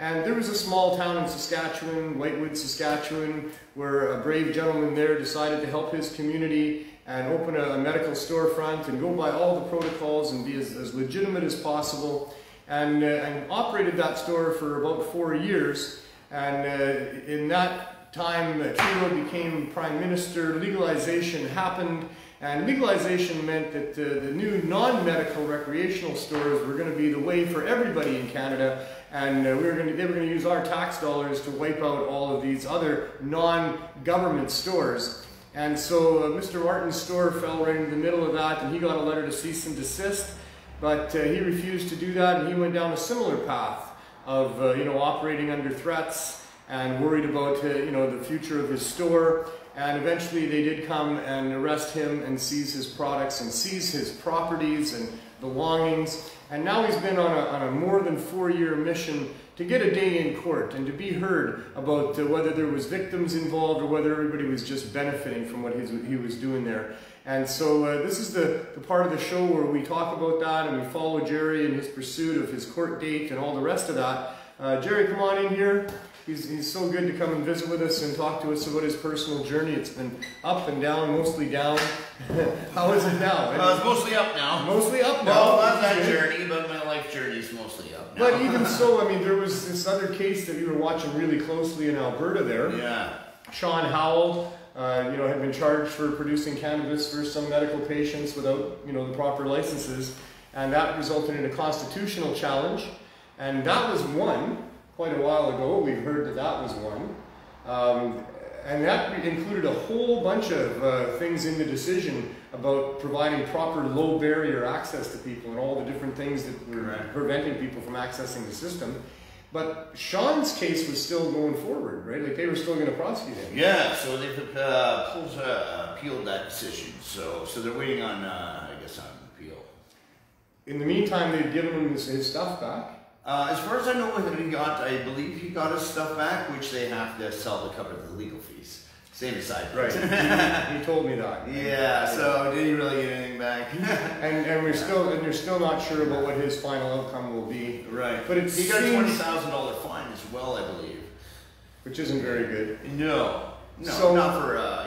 [SPEAKER 2] And there was a small town in Saskatchewan, Whitewood, Saskatchewan, where a brave gentleman there decided to help his community and open a medical storefront and go by all the protocols and be as legitimate as possible, and operated that store for about 4 years. And in that time, Trudeau became Prime Minister, legalization happened, And legalization meant that the new non-medical recreational stores were going to be the way for everybody in Canada, and they were going to use our tax dollars to wipe out all of these other non-government stores. And so Mr. Martin's store fell right into the middle of that, and he got a letter to cease and desist, but he refused to do that, and he went down a similar path of operating under threats and worried about the future of his store. And eventually they did come and arrest him and seize his products and seize his properties and belongings. And now he's been on a more than 4-year mission to get a day in court and to be heard about whether there was victims involved or whether everybody was just benefiting from what he was doing there. And so this is the part of the show where we talk about that and we follow Jerry in his pursuit of his court date and all the rest of that. Jerry, come on in here. He's so good to come and visit with us and talk to us about his personal journey. It's been up and down, mostly down. How is it now?
[SPEAKER 11] It's mostly up now.
[SPEAKER 2] Mostly up now.
[SPEAKER 11] Well, not that journey, but my life journey is mostly up now.
[SPEAKER 2] But even so, I mean, there was this other case that you were watching really closely in Alberta there.
[SPEAKER 11] Yeah.
[SPEAKER 2] Sean Howell, had been charged for producing cannabis for some medical patients without, the proper licenses. And that resulted in a constitutional challenge. And that was won quite a while ago. We've heard that was won. And that included a whole bunch of things in the decision about providing proper low barrier access to people and all the different things that were preventing people from accessing the system. But Sean's case was still going forward, right? Like they were still going to prosecute him.
[SPEAKER 11] Yeah, so they've appealed that decision. So they're waiting on, I guess, on appeal.
[SPEAKER 2] In the meantime, they've given him his stuff back.
[SPEAKER 11] As far as I know, I believe he got his stuff back, which they have to sell to cover the legal fees. Same as I did.
[SPEAKER 2] Right. He told me that.
[SPEAKER 11] Yeah. So did he really get anything back?
[SPEAKER 2] and you're still not sure about what his final outcome will be.
[SPEAKER 11] Right.
[SPEAKER 2] But
[SPEAKER 11] he got a $20,000 fine as well, I believe.
[SPEAKER 2] Which isn't very good.
[SPEAKER 11] No,
[SPEAKER 2] so,
[SPEAKER 11] not for a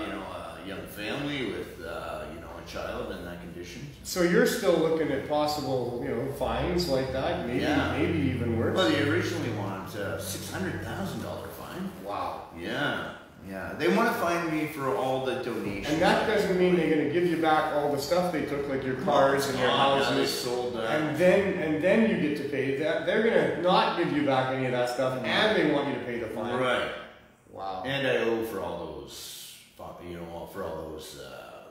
[SPEAKER 11] young family with a child in that condition.
[SPEAKER 2] So you're still looking at possible fines like that, maybe even worse.
[SPEAKER 11] Well, they originally want a $600,000 fine.
[SPEAKER 2] Wow.
[SPEAKER 11] Yeah. Yeah, they want to fine me for all the donations.
[SPEAKER 2] And that doesn't mean they're going to give you back all the stuff they took, like your cars and your houses.
[SPEAKER 11] Yeah, they sold that.
[SPEAKER 2] And then you get to pay that. They're going to not give you back any of that stuff, and they want you to pay the fine.
[SPEAKER 11] Right.
[SPEAKER 2] Wow.
[SPEAKER 11] And I owe for all those,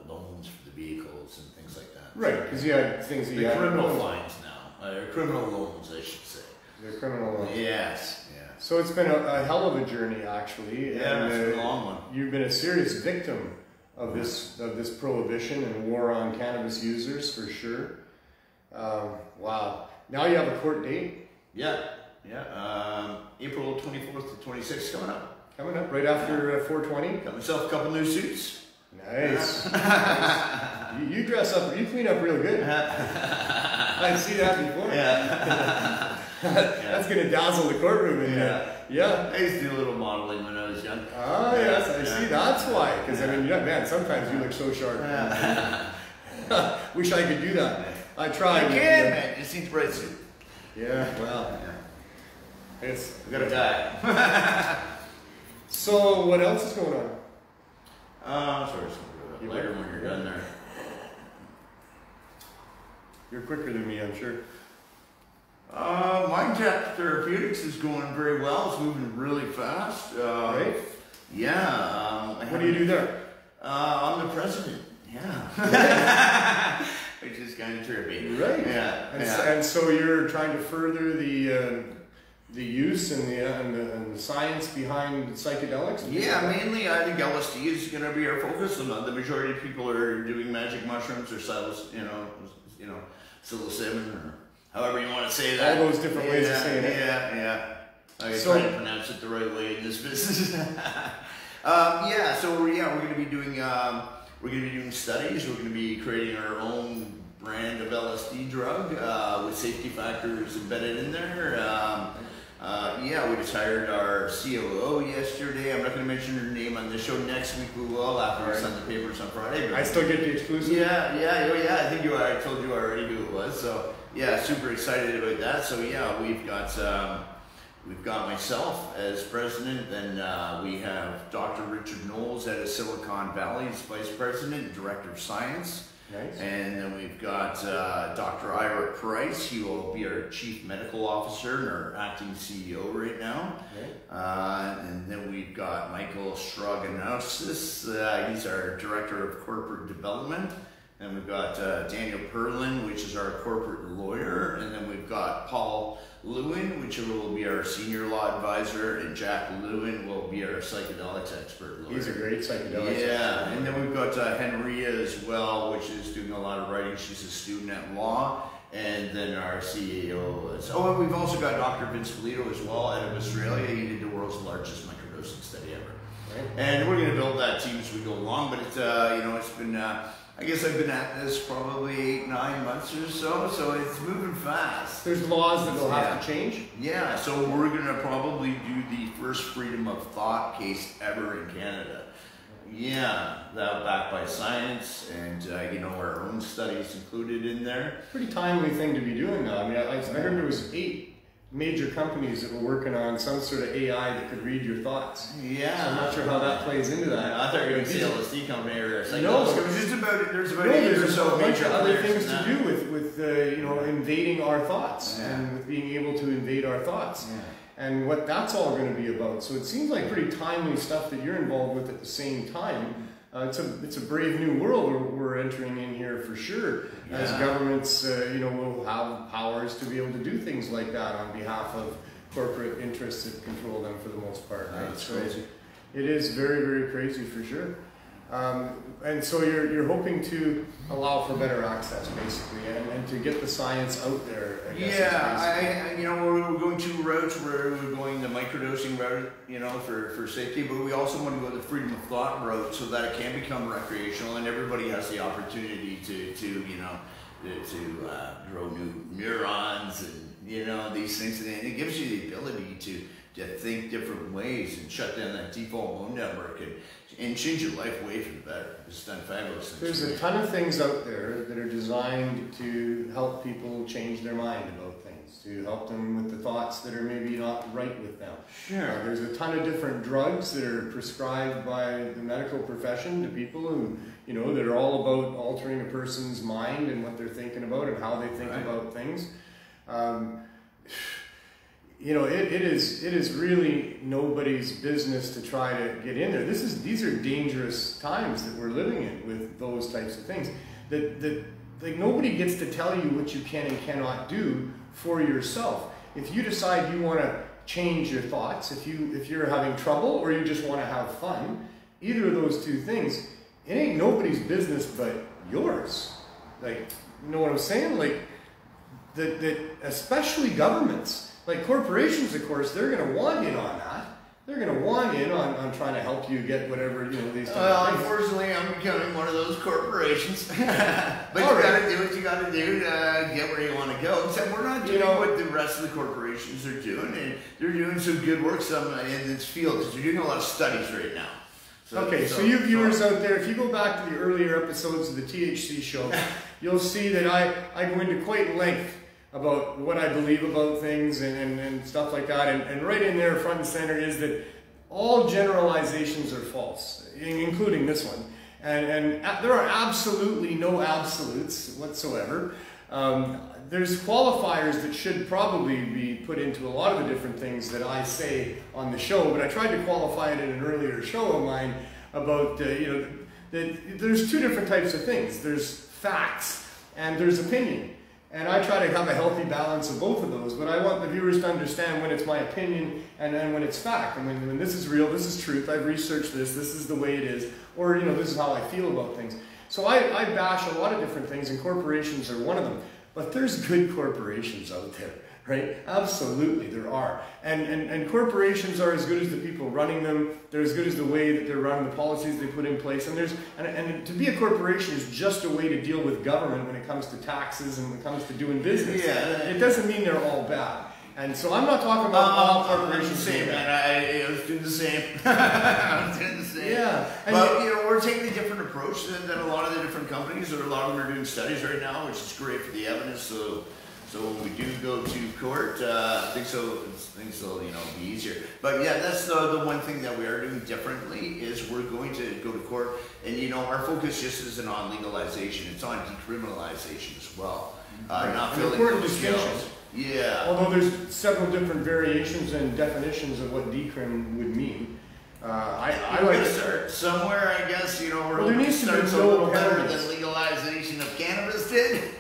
[SPEAKER 11] loans for the vehicles and things like that.
[SPEAKER 2] Right, because you had things that you had.
[SPEAKER 11] Criminal fines now, criminal loans, I should say.
[SPEAKER 2] They're criminal loans.
[SPEAKER 11] Yes.
[SPEAKER 2] So it's been a hell of a journey, actually.
[SPEAKER 11] Yeah,
[SPEAKER 2] and,
[SPEAKER 11] it's been a long one.
[SPEAKER 2] You've been a serious victim of this prohibition and war on cannabis users, for sure. Wow. Now you have a court date?
[SPEAKER 11] Yeah. April 24th to 26th coming up.
[SPEAKER 2] Coming up right after 420?
[SPEAKER 11] Got myself a couple new suits.
[SPEAKER 2] Nice. You dress up, you clean up real good. I've seen that before.
[SPEAKER 11] Yeah.
[SPEAKER 2] That's going to dazzle the courtroom. Yeah.
[SPEAKER 11] I used to do a little modeling when I was young.
[SPEAKER 2] Oh, yes, I see. That's why. Because, man, sometimes you look so sharp. Wish I could do that. I tried.
[SPEAKER 11] You can, man. You see the bright suit.
[SPEAKER 2] Yeah, well.
[SPEAKER 11] We got to die.
[SPEAKER 2] So, what else is going on?
[SPEAKER 11] Sorry, it's later when you're done there.
[SPEAKER 2] You're quicker than me, I'm sure.
[SPEAKER 11] Mind Tech Therapeutics is going very well. It's moving really fast.
[SPEAKER 2] Right?
[SPEAKER 11] Yeah.
[SPEAKER 2] What do you do there?
[SPEAKER 11] I'm the president. Yeah. Which is kind of trippy.
[SPEAKER 2] Right.
[SPEAKER 11] Yeah.
[SPEAKER 2] And so you're trying to further the use and the science behind psychedelics?
[SPEAKER 11] Yeah, mainly I think LSD is going to be our focus. The majority of people are doing magic mushrooms or psilocybin, or however you want to say that.
[SPEAKER 2] All those different ways of saying it.
[SPEAKER 11] Yeah. I try to pronounce it the right way in this business. So we're going to be doing studies. We're going to be creating our own brand of LSD drug with safety factors embedded in there. We just hired our COO yesterday. I'm not going to mention her name on the show. Next week we will, after we send the papers on Friday.
[SPEAKER 2] I still get the exclusive?
[SPEAKER 11] Yeah. I think I told you already who it was. So, yeah, super excited about that. So, yeah, we've got We've got myself as president, then we have Dr. Richard Knowles out of Silicon Valley as vice president and director of science.
[SPEAKER 12] Nice.
[SPEAKER 11] And then we've got Dr. Ira Price. He will be our chief medical officer and our acting CEO right now.
[SPEAKER 12] Okay.
[SPEAKER 11] And then we've got Michael Stroganosis. He's our director of corporate development. And we've got Daniel Perlin, which is our corporate lawyer. And then we've got Paul Lewin, which will be our senior law advisor, and Jack Lewin will be our psychedelics expert lawyer.
[SPEAKER 12] He's a great psychedelics expert.
[SPEAKER 11] Yeah, and then we've got Henria as well, which is doing a lot of writing. She's a student at law. And then our CEO is, and we've also got Dr. Vince Polito as well out of Australia. He did the world's largest microdosing study ever. Right. And we're going to build that team as we go along, but it's, it's been, I guess I've been at this probably 8-9 months or so it's moving fast.
[SPEAKER 12] There's laws that will have to change?
[SPEAKER 11] Yeah, so we're going to probably do the first freedom of thought case ever in Canada. Yeah, that backed by science and, our own studies included in there.
[SPEAKER 12] Pretty timely thing to be doing though. I mean, I heard there was 8 major companies that were working on some sort of AI that could read your thoughts.
[SPEAKER 11] Yeah.
[SPEAKER 12] So I'm not sure how that plays into that.
[SPEAKER 11] I thought you were going to say LSD company or something.
[SPEAKER 12] No,
[SPEAKER 11] it was just about, there's about
[SPEAKER 12] a bunch of other things to do with invading our thoughts and with being able to invade our thoughts. Yeah. And what that's all going to be about. So it seems like pretty timely stuff that you're involved with at the same time. It's a brave new world we're entering in here for sure. Yeah. As governments, will have powers to be able to do things like that on behalf of corporate interests that control them for the most part. Right?
[SPEAKER 11] That's crazy.
[SPEAKER 12] It is very, very crazy for sure. And so you're hoping to allow for better access, basically, and to get the science out there. I guess
[SPEAKER 11] we're going 2 routes. We're going the microdosing route, for safety, but we also want to go the freedom of thought route so that it can become recreational and everybody has the opportunity to grow new neurons and these things, and it gives you the ability to think different ways and shut down that default mode network and change your life way for the better. It's done fabulous things.
[SPEAKER 12] There's a ton of things out there that are designed to help people change their mind about things, to help them with the thoughts that are maybe not right with them.
[SPEAKER 11] Sure.
[SPEAKER 12] There's a ton of different drugs that are prescribed by the medical profession to people who, that are all about altering a person's mind and what they're thinking about and how they think about things. It is really nobody's business to try to get in there. These are dangerous times that we're living in with those types of things. That nobody gets to tell you what you can and cannot do for yourself. If you decide you want to change your thoughts, if you're having trouble or you just want to have fun, either of those 2 things, it ain't nobody's business but yours. Like, you know what I'm saying? Like that especially governments. Like corporations, of course, they're going to want in on that. They're going to want in on trying to help you get whatever, these
[SPEAKER 11] unfortunately, I'm becoming one of those corporations. But you got to do what you got to do to get where you want to go. Except we're not doing what the rest of the corporations are doing. And they're doing some good work in this field because they're doing a lot of studies right now.
[SPEAKER 12] So you viewers out there, if you go back to the earlier episodes of the THC show, you'll see that I go into quite length about what I believe about things and stuff like that. And right in there, front and center, is that all generalizations are false, including this one. And there are absolutely no absolutes whatsoever. There's qualifiers that should probably be put into a lot of the different things that I say on the show, but I tried to qualify it in an earlier show of mine about, that there's 2 different types of things. There's facts and there's opinion. And I try to have a healthy balance of both of those, but I want the viewers to understand when it's my opinion and when it's fact. And when this is real, this is truth, I've researched this is the way it is, or this is how I feel about things. So I bash a lot of different things, and corporations are one of them. But there's good corporations out there, right? Absolutely, there are. And corporations are as good as the people running them. They're as good as the way that they're running, the policies they put in place. And to be a corporation is just a way to deal with government when it comes to taxes and when it comes to doing business.
[SPEAKER 11] Yeah.
[SPEAKER 12] It doesn't mean they're all bad. And so I'm not talking about all corporations.
[SPEAKER 11] I was doing the same. I was doing the same.
[SPEAKER 12] Yeah.
[SPEAKER 11] But we're taking a different approach than a lot of the different companies, or a lot of them are doing studies right now, which is great for the evidence. So So when we do go to court, things will be easier. But yeah, that's the one thing that we are doing differently is we're going to go to court, and our focus just isn't on legalization; it's on decriminalization as well. Not filling
[SPEAKER 12] important
[SPEAKER 11] those
[SPEAKER 12] distinction.
[SPEAKER 11] shells. Yeah.
[SPEAKER 12] Although there's several different variations and definitions of what decrim would mean. I like to
[SPEAKER 11] start somewhere, I guess. We're
[SPEAKER 12] there needs to be
[SPEAKER 11] starts a little better
[SPEAKER 12] penalties.
[SPEAKER 11] than legalization of cannabis did.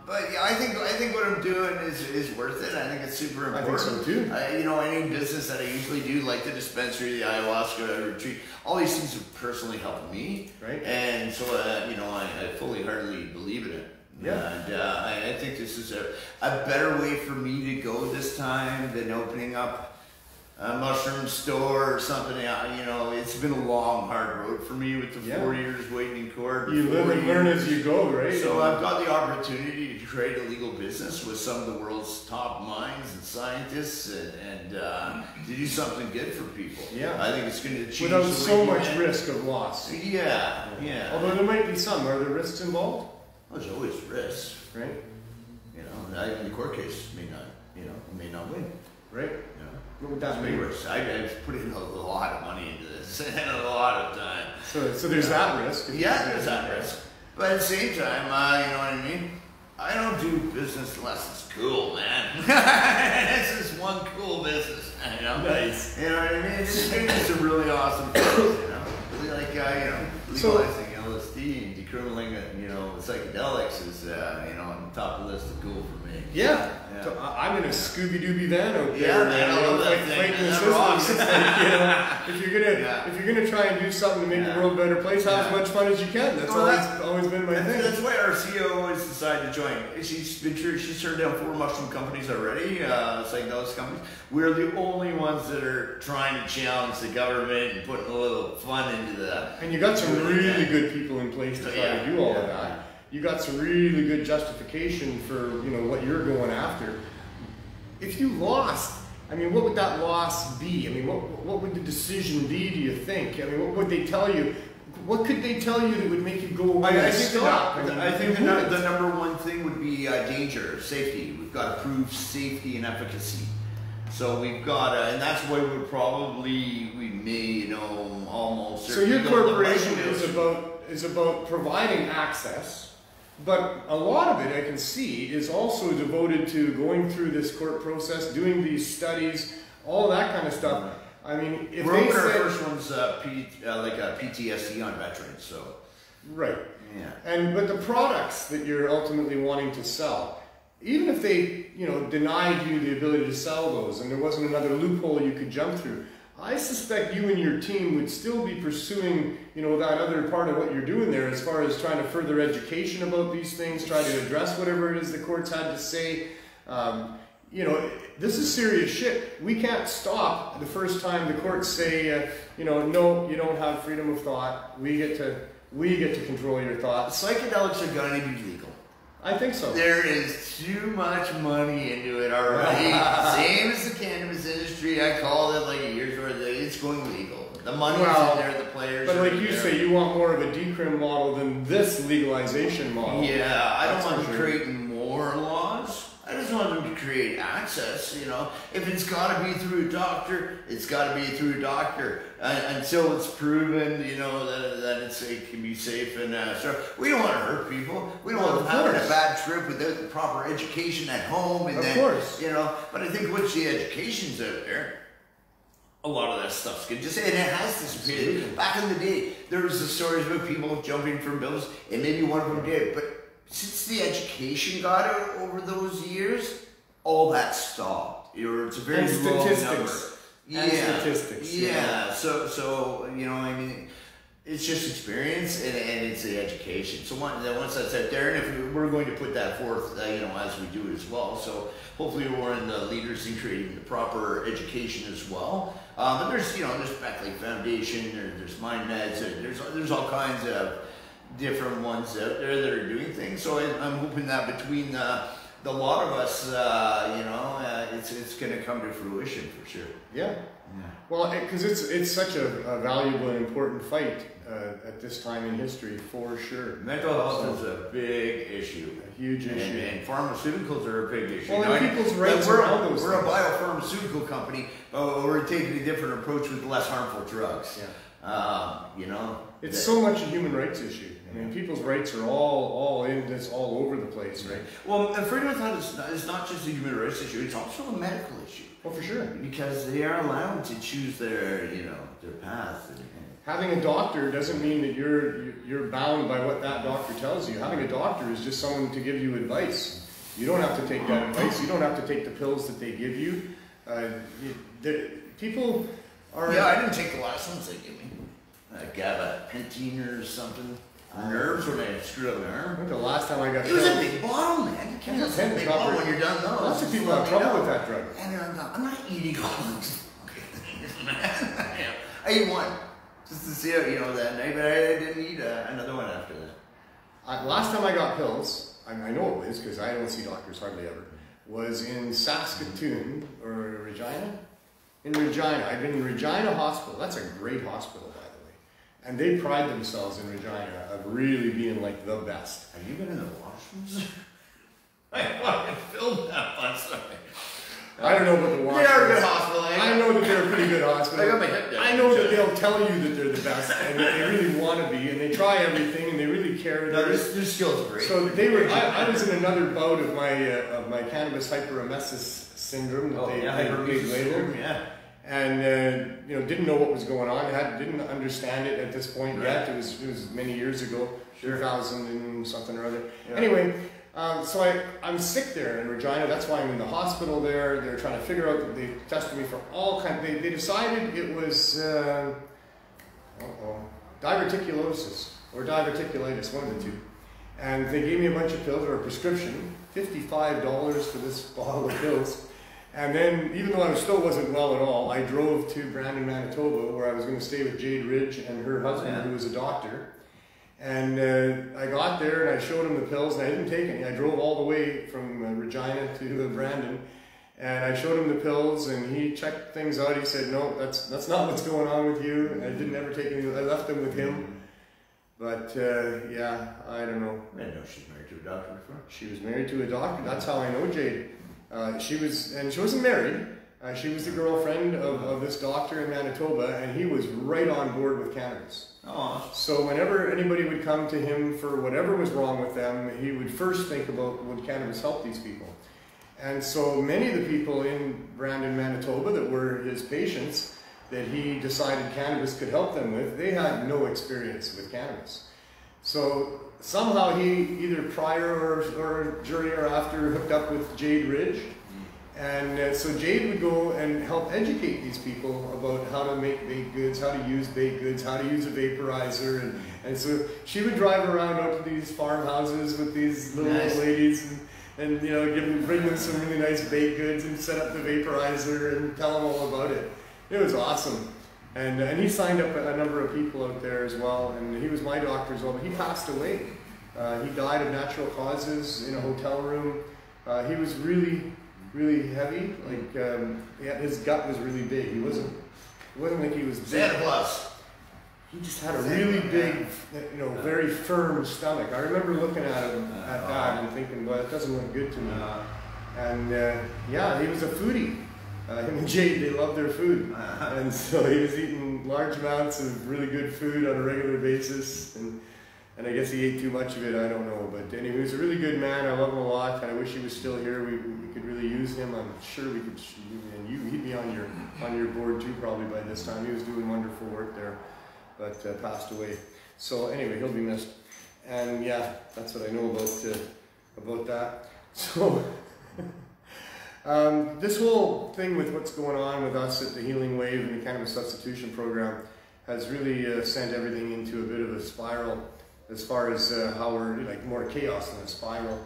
[SPEAKER 11] But yeah, I think what I'm doing is worth it. I think it's super important.
[SPEAKER 12] I think so too.
[SPEAKER 11] Any business that I usually do, like the dispensary, the ayahuasca retreat, all these things have personally helped me.
[SPEAKER 12] Right.
[SPEAKER 11] And so, I fully heartedly believe in it.
[SPEAKER 12] Yeah.
[SPEAKER 11] And I think this is a better way for me to go this time than opening up a mushroom store or something. It's been a long, hard road for me with the 4 years waiting in court.
[SPEAKER 12] You live and learn as you go, right?
[SPEAKER 11] So I've got the opportunity to create a legal business with some of the world's top minds and scientists and to do something good for people.
[SPEAKER 12] Yeah.
[SPEAKER 11] I think it's going to change
[SPEAKER 12] without
[SPEAKER 11] the
[SPEAKER 12] so
[SPEAKER 11] way
[SPEAKER 12] much risk of loss.
[SPEAKER 11] Yeah.
[SPEAKER 12] Although there might be some. Are there risks involved?
[SPEAKER 11] Well, there's always risks.
[SPEAKER 12] Right.
[SPEAKER 11] The court case may not win.
[SPEAKER 12] Right. What would that
[SPEAKER 11] mean?
[SPEAKER 12] risk?
[SPEAKER 11] I've put in a lot of money into this and a lot of time.
[SPEAKER 12] So there's that risk.
[SPEAKER 11] Yeah, there's that risk. But at the same time, you know what I mean? I don't do business unless it's cool, man. This is one cool business,
[SPEAKER 12] Nice.
[SPEAKER 11] You know what I mean? It's a really awesome business, Really like, legalizing LSD and decriminalizing, psychedelics is, on top of the list of cool for me.
[SPEAKER 12] Yeah. So I'm in a Scooby-Dooby van out there.
[SPEAKER 11] Yeah, man, I love that thing.
[SPEAKER 12] Fighting the
[SPEAKER 11] That
[SPEAKER 12] systems. If you're gonna try and do something to make the world a better place, have as much fun as you can. That's always been my thing.
[SPEAKER 11] That's why our CEO has decided to join. She's turned down 4 mushroom companies already, psychedelics companies. We're the only ones that are trying to challenge the government and putting a little fun into that.
[SPEAKER 12] And you got some really good people in place to try to do all of that. You got some really good justification for what you're going after. If you lost, what would that loss be? What would the decision be? Do you think? What would they tell you? What could they tell you that would make you go away?
[SPEAKER 11] I think the number one thing would be danger, safety. We've got to prove safety and efficacy. So we've got, and that's why we may, almost.
[SPEAKER 12] So your corporation is about providing access. But a lot of it, I can see, is also devoted to going through this court process, doing these studies, all that kind of stuff. If
[SPEAKER 11] we're opening our first one's like a PTSD on veterans, so.
[SPEAKER 12] Right.
[SPEAKER 11] Yeah.
[SPEAKER 12] But the products that you're ultimately wanting to sell, even if they, denied you the ability to sell those, and there wasn't another loophole you could jump through, I suspect you and your team would still be pursuing, that other part of what you're doing there as far as trying to further education about these things, try to address whatever it is the courts had to say. This is serious shit. We can't stop the first time the courts say, no, you don't have freedom of thought. We get to control your thoughts.
[SPEAKER 11] Psychedelics are going to be legal.
[SPEAKER 12] I think so.
[SPEAKER 11] There is too much money into it already. Same as the cannabis industry. I called it like a year's worth. It's going legal. The money's in there. The players.
[SPEAKER 12] But
[SPEAKER 11] are
[SPEAKER 12] like you
[SPEAKER 11] there.
[SPEAKER 12] say, you want more of a decrim model than this legalization model.
[SPEAKER 11] Yeah, I don't want to create more laws. I just want them to create access, If it's got to be through a doctor, it's got to be through a doctor. Until it's proven, that it can be safe and stuff. We don't want to hurt people. We don't want them having a bad trip without the proper education at home. And
[SPEAKER 12] of course.
[SPEAKER 11] But I think once the education's out there, a lot of that stuff's good. And it has disappeared. Back in the day, there was the stories about people jumping from buildings, and maybe one of them did, but since the education got out over those years, all that stopped. It's a very low number.
[SPEAKER 12] Statistics.
[SPEAKER 11] Yeah. So it's just experience and it's the education. So once that's out there, and if we're going to put that forth, as we do it as well. So hopefully we're in the leaders in creating the proper education as well. But there's Beckley Foundation, there's Mind Meds, there's all kinds of different ones out there that are doing things. So I'm hoping that between a lot of us, you know, it's going to come to fruition for sure.
[SPEAKER 12] Yeah. Well, because it's such a valuable and important fight at this time in history, for sure.
[SPEAKER 11] Mental health is a big issue.
[SPEAKER 12] A huge issue.
[SPEAKER 11] And pharmaceuticals are a big issue.
[SPEAKER 12] Well, and people's rights
[SPEAKER 11] we're
[SPEAKER 12] around those
[SPEAKER 11] a
[SPEAKER 12] things.
[SPEAKER 11] biopharmaceutical company, but we're taking a different approach with less harmful drugs.
[SPEAKER 12] Yeah.
[SPEAKER 11] You know?
[SPEAKER 12] It's so much a human rights issue. I mean, people's rights are all in this, all over the place, right?
[SPEAKER 11] Well, and freedom of thought is not just a human rights issue, it's also a medical issue.
[SPEAKER 12] Well, for sure.
[SPEAKER 11] Because they are allowed to choose their, you know, their path.
[SPEAKER 12] Having a doctor doesn't mean that you're bound by what that doctor tells you. Having a doctor is just someone to give you advice. You don't have to take that advice. You don't have to take the pills that they give you. People are...
[SPEAKER 11] Yeah, I didn't take the last ones they gave me. Gabapentin or something. Nerves when I screwed up my arm.
[SPEAKER 12] I think the last time I got...
[SPEAKER 11] It was a big bottle, man. You can't have a big bottle when you're done, though.
[SPEAKER 12] Lots of people have trouble with that drug.
[SPEAKER 11] And I'm not eating all this. I ate one. Just to see how, you know, that night, but I didn't eat another one after that.
[SPEAKER 12] Last time I got pills, I know it was because I don't see doctors hardly ever, was in Saskatoon, or Regina? In Regina. I've been in Regina Hospital. That's a great hospital, by the way. And they pride themselves in Regina of really being like the best.
[SPEAKER 11] Have you been in the washrooms? I want to film that one, sorry.
[SPEAKER 12] I don't know about the washrooms.
[SPEAKER 11] They are a good hospital.
[SPEAKER 12] I know that they're a pretty good hospital.
[SPEAKER 11] I got my hip down.
[SPEAKER 12] I know that they'll tell you that they're the best and that they really want to be and they try everything and they really care.
[SPEAKER 11] No, their skills are great.
[SPEAKER 12] So they were. I was in another bout of my cannabis hyperemesis syndrome that they gave later.
[SPEAKER 11] Yeah.
[SPEAKER 12] And you know, didn't know what was going on. Didn't understand it at this point yet. It was many years ago, 2000 and something or other. Yeah. Anyway. So I'm sick there in Regina. That's why I'm in the hospital there. They're trying to figure out. They tested me for all kinds. They decided it was diverticulosis or diverticulitis, one of the two. And they gave me a bunch of pills or a prescription, $55 for this bottle of pills. And then, even though I still wasn't well at all, I drove to Brandon, Manitoba, where I was going to stay with Jade Ridge and her husband, who was a doctor. And I got there and I showed him the pills and I didn't take any. I drove all the way from Regina to Brandon and I showed him the pills and he checked things out. He said, no, that's not what's going on with you. And I didn't ever take any. I left them with him. But yeah, I don't know.
[SPEAKER 11] I didn't know she was married to a doctor before.
[SPEAKER 12] She was married to a doctor. That's how I know Jade. She wasn't married. She was the girlfriend of this doctor in Manitoba, and he was right on board with cannabis.
[SPEAKER 11] Oh.
[SPEAKER 12] So whenever anybody would come to him for whatever was wrong with them, he would first think about, would cannabis help these people? And so many of the people in Brandon, Manitoba that were his patients that he decided cannabis could help them with, they had no experience with cannabis. So somehow he, either prior or during or after, hooked up with Jade Ridge. And so Jade would go and help educate these people about how to make baked goods, how to use baked goods, how to use a vaporizer. And so she would drive around out to these farmhouses with these little old ladies and you know, bring them some really nice baked goods and set up the vaporizer and tell them all about it. It was awesome. And he signed up a number of people out there as well. And he was my doctor as well, but he passed away. He died of natural causes in a hotel room. He was really heavy, like yeah, his gut was really big. It wasn't like he was big.
[SPEAKER 11] Santa Claus.
[SPEAKER 12] He just had a really big, you know, very firm stomach. I remember looking at him at that and thinking, well, it doesn't look good to me. And yeah, he was a foodie. Him and Jade, they loved their food. And so he was eating large amounts of really good food on a regular basis. And I guess he ate too much of it, I don't know. But anyway, he was a really good man. I love him a lot. And I wish he was still here. We could really use him. I'm sure we could. And he'd be on your board too, probably by this time. He was doing wonderful work there, but passed away. So anyway, he'll be missed. And yeah, that's what I know about that. So this whole thing with what's going on with us at the Healing Wave and the Cannabis Substitution Program has really sent everything into a bit of a spiral. As far as how we're like more chaos than a spiral.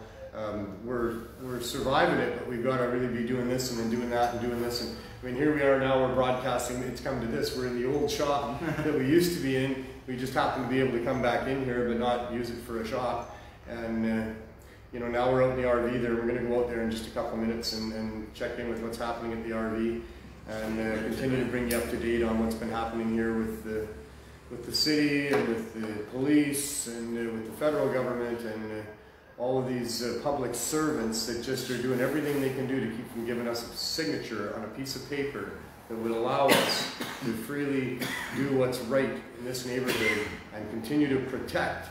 [SPEAKER 12] We're surviving it, but we've got to really be doing this and then doing that and doing this. And I mean, here we are now. We're broadcasting. It's come to this. We're in the old shop that we used to be in. We just happen to be able to come back in here, but not use it for a shop. And you know, now we're out in the RV there. We're going to go out there in just a couple minutes and check in with what's happening at the RV and continue to bring you up to date on what's been happening here with the city and with the police and with the federal government and all of these public servants that just are doing everything they can do to keep from giving us a signature on a piece of paper that would allow us to freely do what's right in this neighborhood and continue to protect,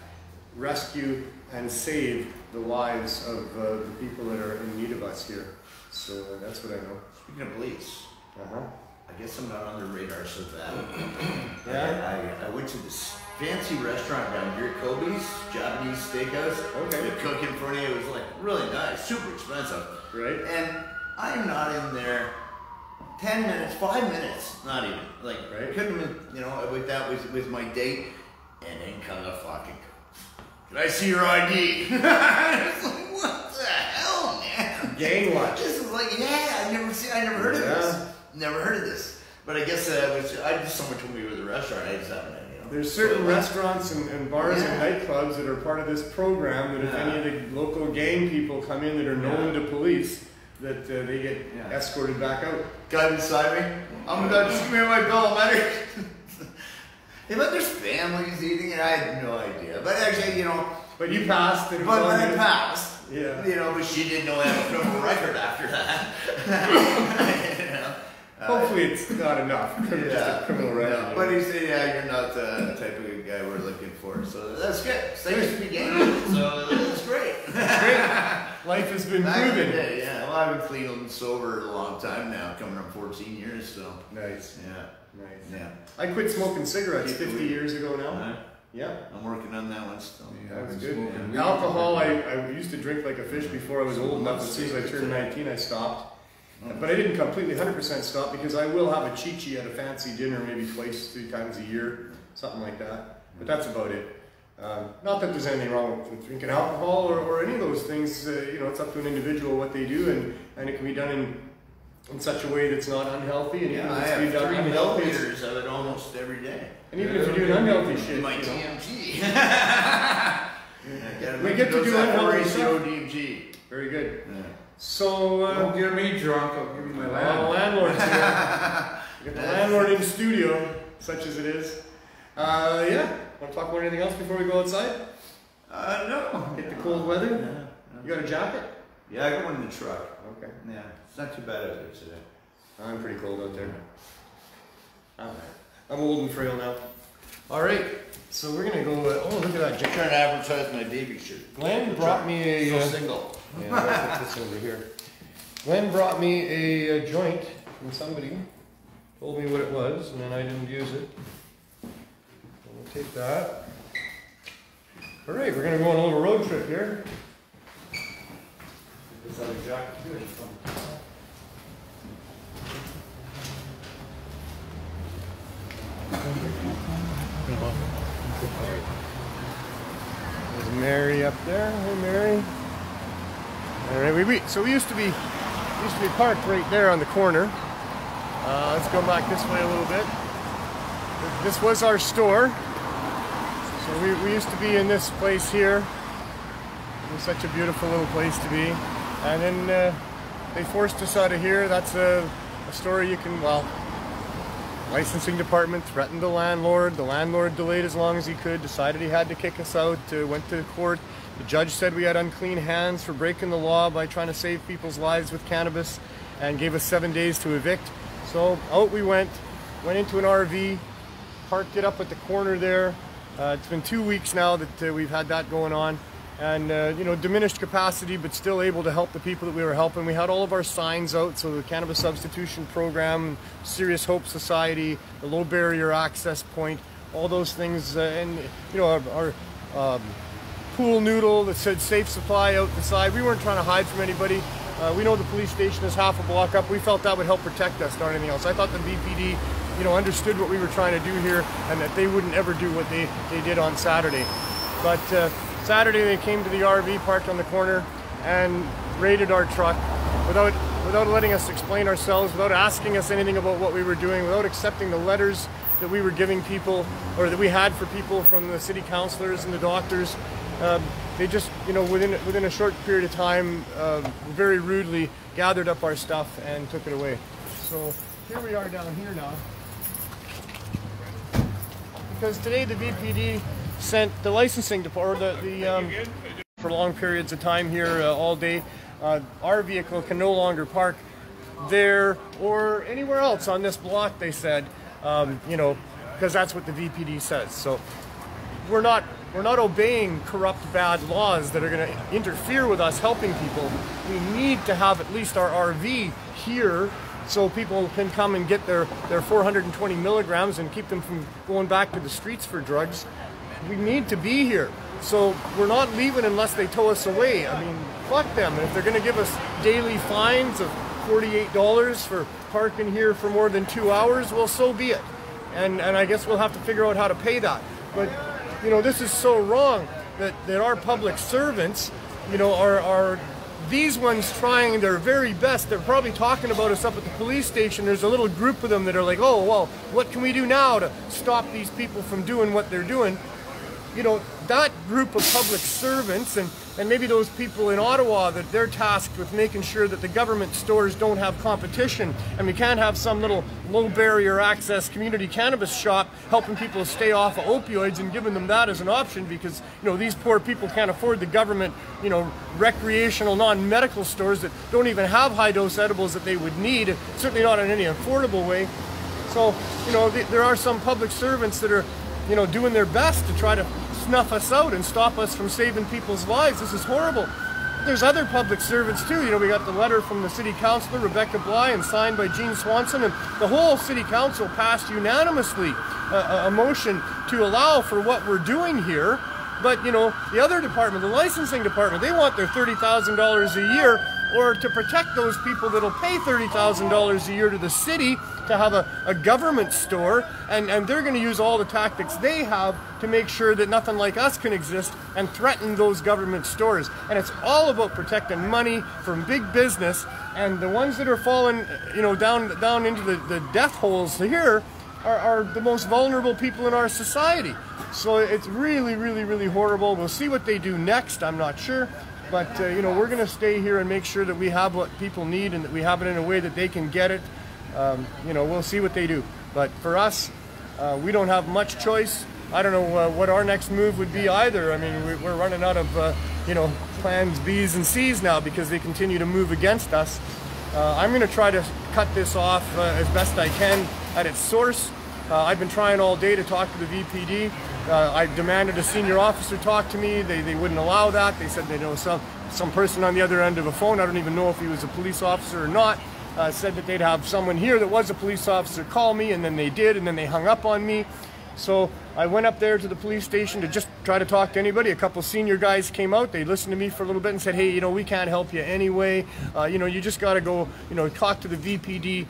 [SPEAKER 12] rescue, and save the lives of the people that are in need of us here. So that's what I know.
[SPEAKER 11] Speaking of police,
[SPEAKER 12] I
[SPEAKER 11] guess I'm not on the radar so bad.
[SPEAKER 12] Yeah?
[SPEAKER 11] I went to this fancy restaurant down here, Kobe's Japanese steakhouse.
[SPEAKER 12] Okay.
[SPEAKER 11] The cook in front of you was like really nice, super expensive.
[SPEAKER 12] Right.
[SPEAKER 11] And I'm not in there 10 minutes, 5 minutes, not even. Like,
[SPEAKER 12] right.
[SPEAKER 11] Couldn't have, you know, with that with my date, and in come the fucking can I see your ID? I was like, what the hell, man?
[SPEAKER 12] Gang watch.
[SPEAKER 11] This is like, I never heard of this. Never heard of this. But I guess someone told me it was a restaurant. I just haven't, you know.
[SPEAKER 12] There's certain restaurants and bars and nightclubs that are part of this program that if any of the local gang people come in that are known to police, that they get escorted back out.
[SPEAKER 11] Guy beside me, I'm gonna just give me my bill, man. But there's families eating it. I had no idea. But actually, you know.
[SPEAKER 12] But you passed.
[SPEAKER 11] But I passed.
[SPEAKER 12] Yeah.
[SPEAKER 11] You know, but she didn't know I had a criminal record after that. You know?
[SPEAKER 12] Hopefully it's not enough. Just a criminal record.
[SPEAKER 11] No, but he said, you're not the type of guy we're looking for. So that's good. Thanks for beginning. So that's great.
[SPEAKER 12] That's great. Life has been proven.
[SPEAKER 11] Well, I've been clean and sober a long time now, coming on 14 years. So
[SPEAKER 12] nice.
[SPEAKER 11] Yeah.
[SPEAKER 12] Nice. Yeah. I quit smoking cigarettes 50 years ago now. Yeah.
[SPEAKER 11] I'm working on that one still.
[SPEAKER 12] Yeah, that's good. Alcohol, I used to drink like a fish before I was old enough. As soon as I turned 19, I stopped. But I didn't completely 100% stop because I will have a chi-chi at a fancy dinner maybe twice, 3 times a year, something like that. But that's about it. Not that there's anything wrong with drinking alcohol or any of those things. You know, it's up to an individual what they do, and it can be done in such a way that's not unhealthy. And
[SPEAKER 11] I have 3 milliliters of it almost every day.
[SPEAKER 12] And even if you're doing unhealthy shit,
[SPEAKER 11] my TMG.
[SPEAKER 12] We get to do unhealthy stuff.
[SPEAKER 11] DMG.
[SPEAKER 12] Very good. So
[SPEAKER 5] don't get me drunk. I'll give you my landlord.
[SPEAKER 12] Landlord's here. You got the landlord in studio, such as it is. Yeah. Want to talk about anything else before we go outside?
[SPEAKER 11] No.
[SPEAKER 12] Hit the cold weather. No. You got a jacket?
[SPEAKER 11] Yeah, I got one in the truck.
[SPEAKER 12] Okay.
[SPEAKER 11] Yeah, it's not too bad out there today.
[SPEAKER 12] I'm pretty cold out there. I'm old and frail now. All right. So we're gonna go. Oh, look at that!
[SPEAKER 11] I'm trying to advertise my baby shirt.
[SPEAKER 12] Glenn brought me a
[SPEAKER 11] single.
[SPEAKER 12] Yeah, I'll put this over here. Glenn brought me a joint from somebody. Told me what it was, and then I didn't use it. We'll take that. All right, we're gonna go on a little road trip here. This other jacket too. There's Mary up there. Hey, Mary. All right, so we used to be parked right there on the corner. Let's go back this way a little bit. This was our store. So we used to be in this place here. It was such a beautiful little place to be. And then they forced us out of here. That's a story you can, well, licensing department threatened the landlord. The landlord delayed as long as he could, decided he had to kick us out, went to court. The judge said we had unclean hands for breaking the law by trying to save people's lives with cannabis and gave us 7 days to evict. So out we went into an RV, parked it up at the corner there. It's been 2 weeks now that we've had that going on. And, you know, diminished capacity, but still able to help the people that we were helping. We had all of our signs out, so the Cannabis Substitution Program, Serious Hope Society, the Low Barrier Access Point, all those things, and, you know, our pool noodle that said safe supply out the side. We weren't trying to hide from anybody. We know the police station is half a block up. We felt that would help protect us, not anything else. I thought the BPD, you know, understood what we were trying to do here and that they wouldn't ever do what they did on Saturday. But Saturday they came to the RV, parked on the corner, and raided our truck without letting us explain ourselves, without asking us anything about what we were doing, without accepting the letters that we were giving people, or that we had for people from the city councillors and the doctors. they just, you know, within a short period of time, very rudely gathered up our stuff and took it away. So here we are down here now. Because today the VPD sent the licensing department, for long periods of time here all day. Our vehicle can no longer park there or anywhere else on this block, they said, you know, because that's what the VPD says. So we're not obeying corrupt, bad laws that are going to interfere with us helping people. We need to have at least our RV here so people can come and get their 420 milligrams and keep them from going back to the streets for drugs. We need to be here. So we're not leaving unless they tow us away. I mean, fuck them. And if they're going to give us daily fines of $48 for parking here for more than 2 hours, well, so be it. And I guess we'll have to figure out how to pay that. But, you know, this is so wrong that our public servants, you know, are these ones trying their very best. They're probably talking about us up at the police station. There's a little group of them that are like, oh, well, what can we do now to stop these people from doing what they're doing? You know, that group of public servants and maybe those people in Ottawa that they're tasked with making sure that the government stores don't have competition and we can't have some little low barrier access community cannabis shop helping people stay off of opioids and giving them that as an option because, you know, these poor people can't afford the government, you know, recreational non-medical stores that don't even have high dose edibles that they would need, certainly not in any affordable way. So, you know, there are some public servants that are, you know, doing their best to try to snuff us out and stop us from saving people's lives. This is horrible. There's other public servants too. You know, we got the letter from the city councillor, Rebecca Bly, and signed by Jean Swanson, and the whole city council passed unanimously a motion to allow for what we're doing here. But, you know, the other department, the licensing department, they want their $30,000 a year, or to protect those people that'll pay $30,000 a year to the city to have a government store, and they're going to use all the tactics they have to make sure that nothing like us can exist and threaten those government stores. And it's all about protecting money from big business, and the ones that are falling, you know, down into the death holes here are the most vulnerable people in our society. So it's really, really, really horrible. We'll see what they do next. I'm not sure. But, you know, we're going to stay here and make sure that we have what people need and that we have it in a way that they can get it. You know, we'll see what they do. But for us, we don't have much choice. I don't know what our next move would be either. I mean, we're running out of, you know, plans B's and C's now because they continue to move against us. I'm going to try to cut this off as best I can at its source. I've been trying all day to talk to the VPD. I demanded a senior officer talk to me. They wouldn't allow that. They said they know some person on the other end of a phone. I don't even know if he was a police officer or not. Said that they'd have someone here that was a police officer call me, and then they did, and then they hung up on me. So I went up there to the police station to just try to talk to anybody. A couple senior guys came out. They listened to me for a little bit and said, hey, you know, we can't help you anyway. You know, you just got to go, you know, talk to the VPD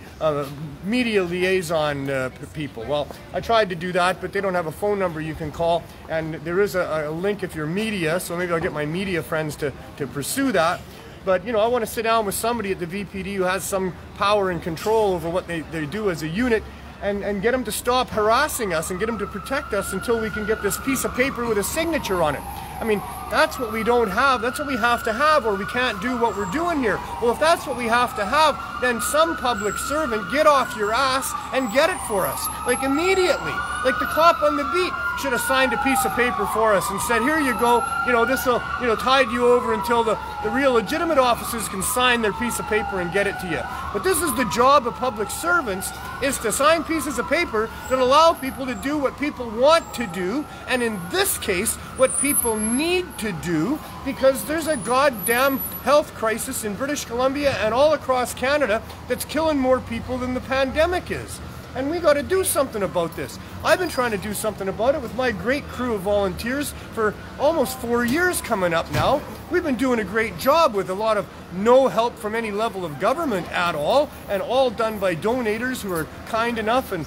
[SPEAKER 12] media liaison people. Well, I tried to do that, but they don't have a phone number you can call. And there is a link if you're media, so maybe I'll get my media friends to pursue that. But, you know, I want to sit down with somebody at the VPD who has some power and control over what they do as a unit and get them to stop harassing us and get them to protect us until we can get this piece of paper with a signature on it. I mean, that's what we don't have. That's what we have to have, or we can't do what we're doing here. Well, if that's what we have to have, then some public servant get off your ass and get it for us, like immediately. Like the cop on the beat should have signed a piece of paper for us and said, here you go, you know, this will, you know, tide you over until the real legitimate officers can sign their piece of paper and get it to you. But this is the job of public servants, is to sign pieces of paper that allow people to do what people want to do, and in this case, what people need to do, because there's a goddamn health crisis in British Columbia and all across Canada that's killing more people than the pandemic is. And we got to do something about this. I've been trying to do something about it with my great crew of volunteers for almost 4 years coming up now. We've been doing a great job with a lot of no help from any level of government at all, and all done by donators who are kind enough and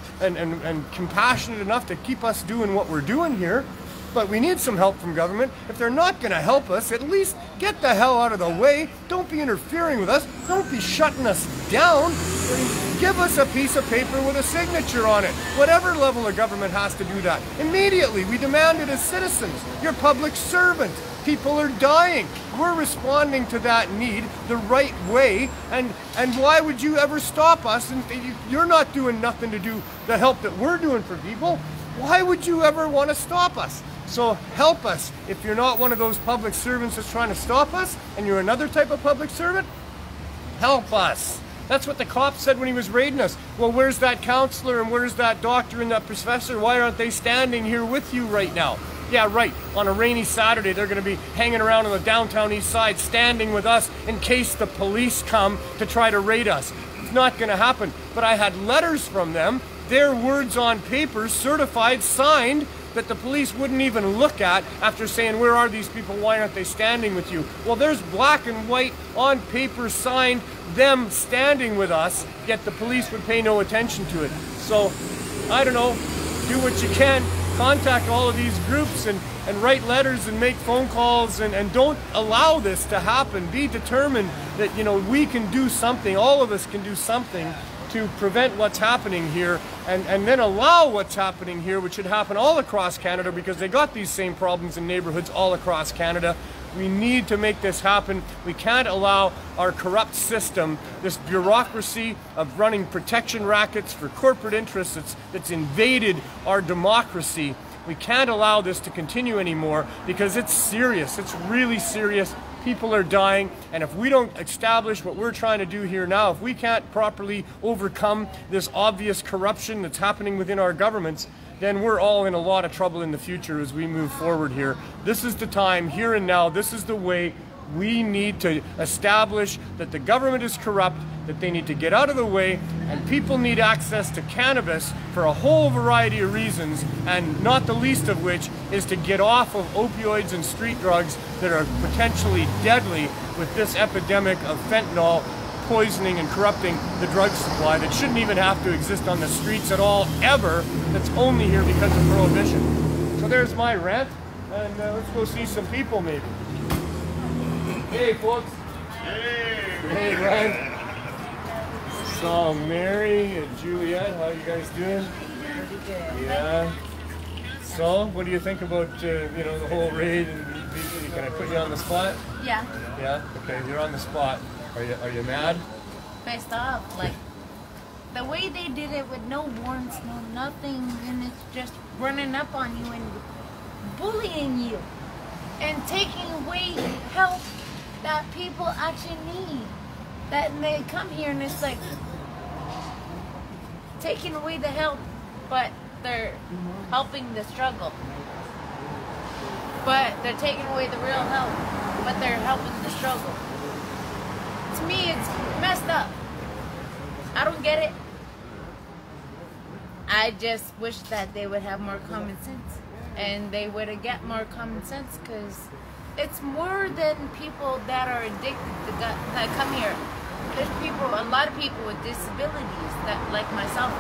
[SPEAKER 12] compassionate enough to keep us doing what we're doing here. But we need some help from government. If they're not going to help us, at least get the hell out of the way. Don't be interfering with us. Don't be shutting us down. Give us a piece of paper with a signature on it. Whatever level of government has to do that. Immediately, we demand it as citizens. You're public servant. People are dying. We're responding to that need the right way, and why would you ever stop us? And you're not doing nothing to do the help that we're doing for people. Why would you ever want to stop us? So help us. If you're not one of those public servants that's trying to stop us, and you're another type of public servant, help us. That's what the cop said when he was raiding us. Well, where's that counselor and where's that doctor and that professor? Why aren't they standing here with you right now? Yeah, right. On a rainy Saturday, they're going to be hanging around on the downtown east side, standing with us in case the police come to try to raid us. It's not going to happen. But I had letters from them, their words on paper, certified, signed, that the police wouldn't even look at after saying, where are these people? Why aren't they standing with you? Well, there's black and white on paper signed, them standing with us, yet the police would pay no attention to it. So, I don't know, do what you can. Contact all of these groups and write letters and make phone calls and don't allow this to happen. Be determined that, you know, we can do something, all of us can do something to prevent what's happening here, and then allow what's happening here, which should happen all across Canada, because they got these same problems in neighborhoods all across Canada. We need to make this happen. We can't allow our corrupt system, this bureaucracy of running protection rackets for corporate interests that's invaded our democracy. We can't allow this to continue anymore, because it's serious. It's really serious. People are dying, and if we don't establish what we're trying to do here now, if we can't properly overcome this obvious corruption that's happening within our governments, then we're all in a lot of trouble in the future as we move forward here. This is the time, here and now, this is the way. We need to establish that the government is corrupt, that they need to get out of the way, and people need access to cannabis for a whole variety of reasons, and not the least of which is to get off of opioids and street drugs that are potentially deadly with this epidemic of fentanyl poisoning and corrupting the drug supply that shouldn't even have to exist on the streets at all, ever, that's only here because of prohibition. So there's my rant, and let's go see some people maybe. Hey, folks. Hey, Ryan. So, Mary and Juliet, how you guys doing?
[SPEAKER 13] Pretty good.
[SPEAKER 12] Yeah. So, what do you think about, you know, the whole raid? And can I put you on the spot?
[SPEAKER 13] Yeah.
[SPEAKER 12] Yeah? Okay, you're on the spot. Are you mad?
[SPEAKER 13] Pissed off. Like, the way they did it with no warrants, no nothing, and it's just running up on you and bullying you and taking away help that people actually need. That they come here and it's like taking away the help, but they're helping the struggle. But they're taking away the real help, but they're helping the struggle. To me, it's messed up. I don't get it. I just wish that they would have more common sense, and they would have got more common sense, because it's more than people that are addicted to that come here. There's people, a lot of people with disabilities that, like myself,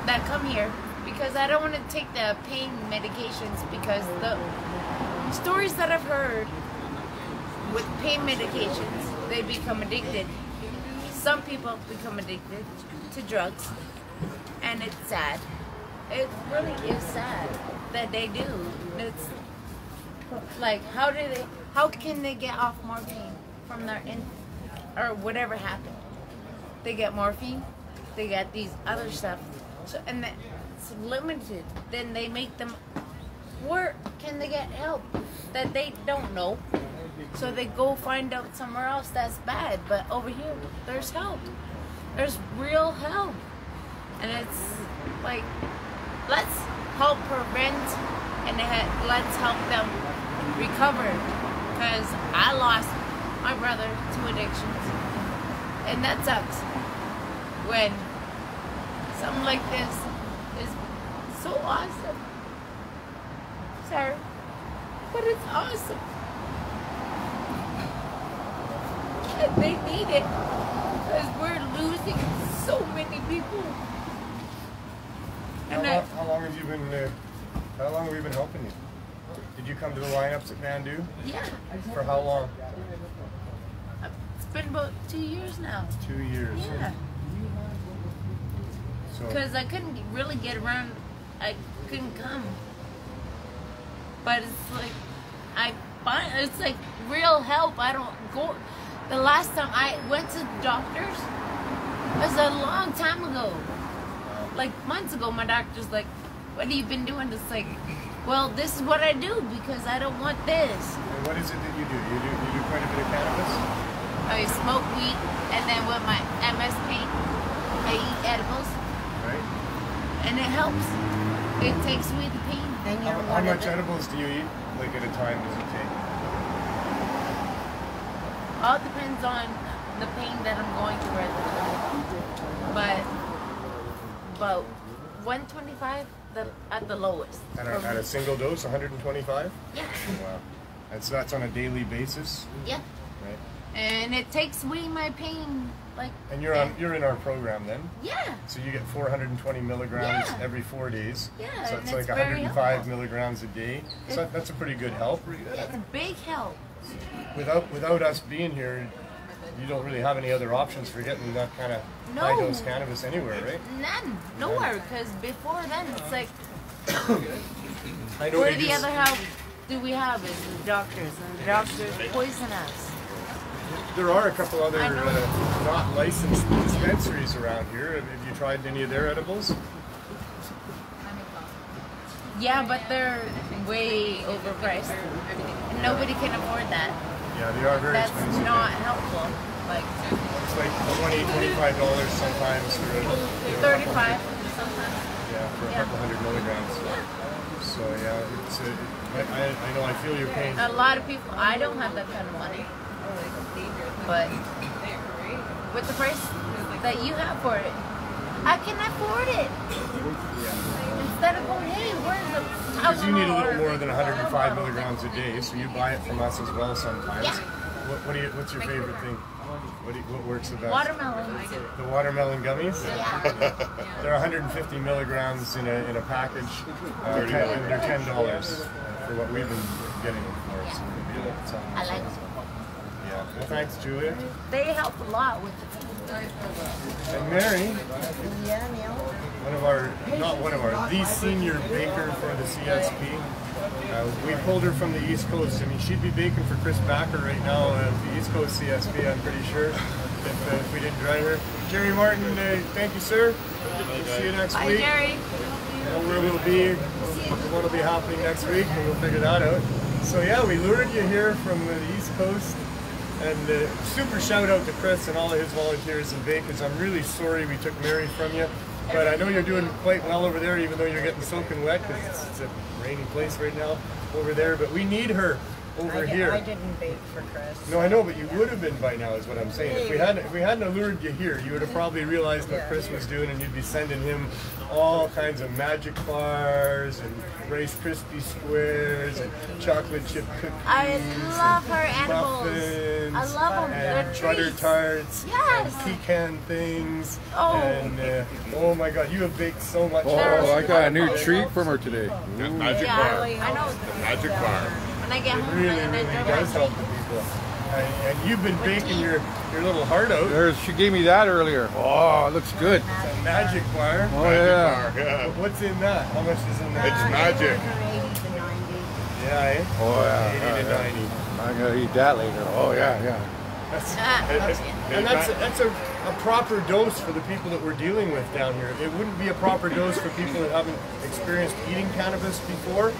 [SPEAKER 13] that come here because I don't want to take the pain medications, because the stories that I've heard with pain medications, they become addicted. Some people become addicted to drugs, and it's sad. It really is sad that they do. It's like, how can they get off morphine from their or whatever happened? They get morphine, they get these other stuff, so, and it's limited. Then they make them, where can they get help that they don't know? So they go find out somewhere else that's bad, but over here there's help. There's real help, and it's like, let's help prevent, and let's help them recover, because I lost my brother to addictions, and that sucks when something like this is so awesome. Sorry, but it's awesome, and they need it, because we're losing so many people. And
[SPEAKER 12] how long have you been? How long have we been helping you? Did you come to the lineups at Mandu?
[SPEAKER 13] Yeah.
[SPEAKER 12] For how long?
[SPEAKER 13] It's been about 2 years now.
[SPEAKER 12] 2 years.
[SPEAKER 13] Yeah. Because
[SPEAKER 12] So
[SPEAKER 13] I couldn't really get around. I couldn't come. But it's like, fun. It's like real help. I don't go. The last time I went to doctors was a long time ago. Like months ago, my doctor's like, "What have you been doing?" It's like, well, this is what I do because I don't want this.
[SPEAKER 12] And what is it that you do? You do quite a bit of cannabis?
[SPEAKER 13] I smoke weed, and then with my MS pain, I eat edibles.
[SPEAKER 12] Right.
[SPEAKER 13] And it helps. It takes away the pain. Then you're
[SPEAKER 12] How much edibles do you eat? Like at a time does it take?
[SPEAKER 13] All depends on the pain that I'm going through at the time. But about 125 at the lowest.
[SPEAKER 12] At a single dose, 125?
[SPEAKER 13] Yeah.
[SPEAKER 12] Wow. And so that's on a daily basis?
[SPEAKER 13] Yeah.
[SPEAKER 12] Right.
[SPEAKER 13] And it takes away my pain, like.
[SPEAKER 12] And you're in our program then?
[SPEAKER 13] Yeah.
[SPEAKER 12] So you get 420 milligrams every 4 days.
[SPEAKER 13] Yeah.
[SPEAKER 12] So it's
[SPEAKER 13] and
[SPEAKER 12] like
[SPEAKER 13] it's very
[SPEAKER 12] 105
[SPEAKER 13] helpful.
[SPEAKER 12] milligrams a day. So that's a pretty good help.
[SPEAKER 13] It's a big help.
[SPEAKER 12] Without us being here, you don't really have any other options for getting that kind of high dose cannabis anywhere, right?
[SPEAKER 13] None. Nowhere. Because before then, it's like.
[SPEAKER 12] I know
[SPEAKER 13] Where the other help do we have is the doctors, and the doctors poison us.
[SPEAKER 12] There are a couple other not licensed dispensaries around here. Have you tried any of their edibles?
[SPEAKER 13] Yeah, but they're way overpriced. And nobody can afford that.
[SPEAKER 12] Yeah, they are very expensive.
[SPEAKER 13] That's not helpful. Like
[SPEAKER 12] it's like $20-$25 sometimes for
[SPEAKER 13] 35 sometimes.
[SPEAKER 12] Yeah, for a couple hundred milligrams. So yeah, it's I know I feel your pain.
[SPEAKER 13] A lot of people. I don't have that kind of money, but with the price that you have for it, I can afford it. Instead of going, hey, where's the?
[SPEAKER 12] Because you need a little more than 105 milligrams a day, so you buy it from us as well sometimes.
[SPEAKER 13] Yeah.
[SPEAKER 12] What's your favorite thing? What works the best?
[SPEAKER 13] Watermelon.
[SPEAKER 12] The watermelon gummies?
[SPEAKER 13] Yeah.
[SPEAKER 12] They're 150 milligrams in a package. And they're $10 for what we've been getting them for. So,
[SPEAKER 13] I like them.
[SPEAKER 12] Yeah. Well, thanks, Julia.
[SPEAKER 13] They help a lot with the.
[SPEAKER 12] And Mary.
[SPEAKER 13] Yeah, Neil.
[SPEAKER 12] The senior baker for the CSP. We pulled her from the East Coast. I mean, she'd be baking for Chris Backer right now at the East Coast CSP, I'm pretty sure, if we didn't drive her. Jerry Martin, thank you, sir. We'll see you next week.
[SPEAKER 13] Bye, Jerry.
[SPEAKER 12] Know where we'll be, what will be happening next week, and we'll figure that out. So yeah, we lured you here from the East Coast. And super shout out to Chris and all of his volunteers in Vegas. I'm really sorry we took Mary from you. But I know you're doing quite well over there, even though you're getting soaking wet, because it's a rainy place right now over there. But we need her over here.
[SPEAKER 14] I didn't bake for Chris.
[SPEAKER 12] No, I know, but you would have been by now, is what I'm saying. If we hadn't lured you here, you would have probably realized what Chris was doing, and you'd be sending him all kinds of magic bars and Rice Krispie squares and chocolate chip cookies.
[SPEAKER 13] I love her animals.
[SPEAKER 12] Muffins,
[SPEAKER 13] I love them.
[SPEAKER 12] and butter tarts.
[SPEAKER 13] Yes.
[SPEAKER 12] And pecan things.
[SPEAKER 13] Oh.
[SPEAKER 12] And oh my God, you have baked so much.
[SPEAKER 15] Oh, I got a new treat from her today.
[SPEAKER 13] Magic bar. I know.
[SPEAKER 15] The magic bar.
[SPEAKER 13] When I get home,
[SPEAKER 12] Really,
[SPEAKER 13] and I
[SPEAKER 12] really
[SPEAKER 13] drink
[SPEAKER 12] does help the people. And you've been baking your little heart out.
[SPEAKER 15] She gave me that earlier. Oh, it looks good.
[SPEAKER 12] It's a magic bar.
[SPEAKER 15] Oh, yeah.
[SPEAKER 12] Yeah. What's in that? How much is in that?
[SPEAKER 15] It's magic.
[SPEAKER 14] 80 to 90.
[SPEAKER 12] Yeah, eh?
[SPEAKER 15] Oh, yeah.
[SPEAKER 12] 80 to 90.
[SPEAKER 15] I gotta eat that later. Oh, yeah.
[SPEAKER 12] That's a proper dose for the people that we're dealing with down here. It wouldn't be a proper dose for people that haven't experienced eating cannabis before.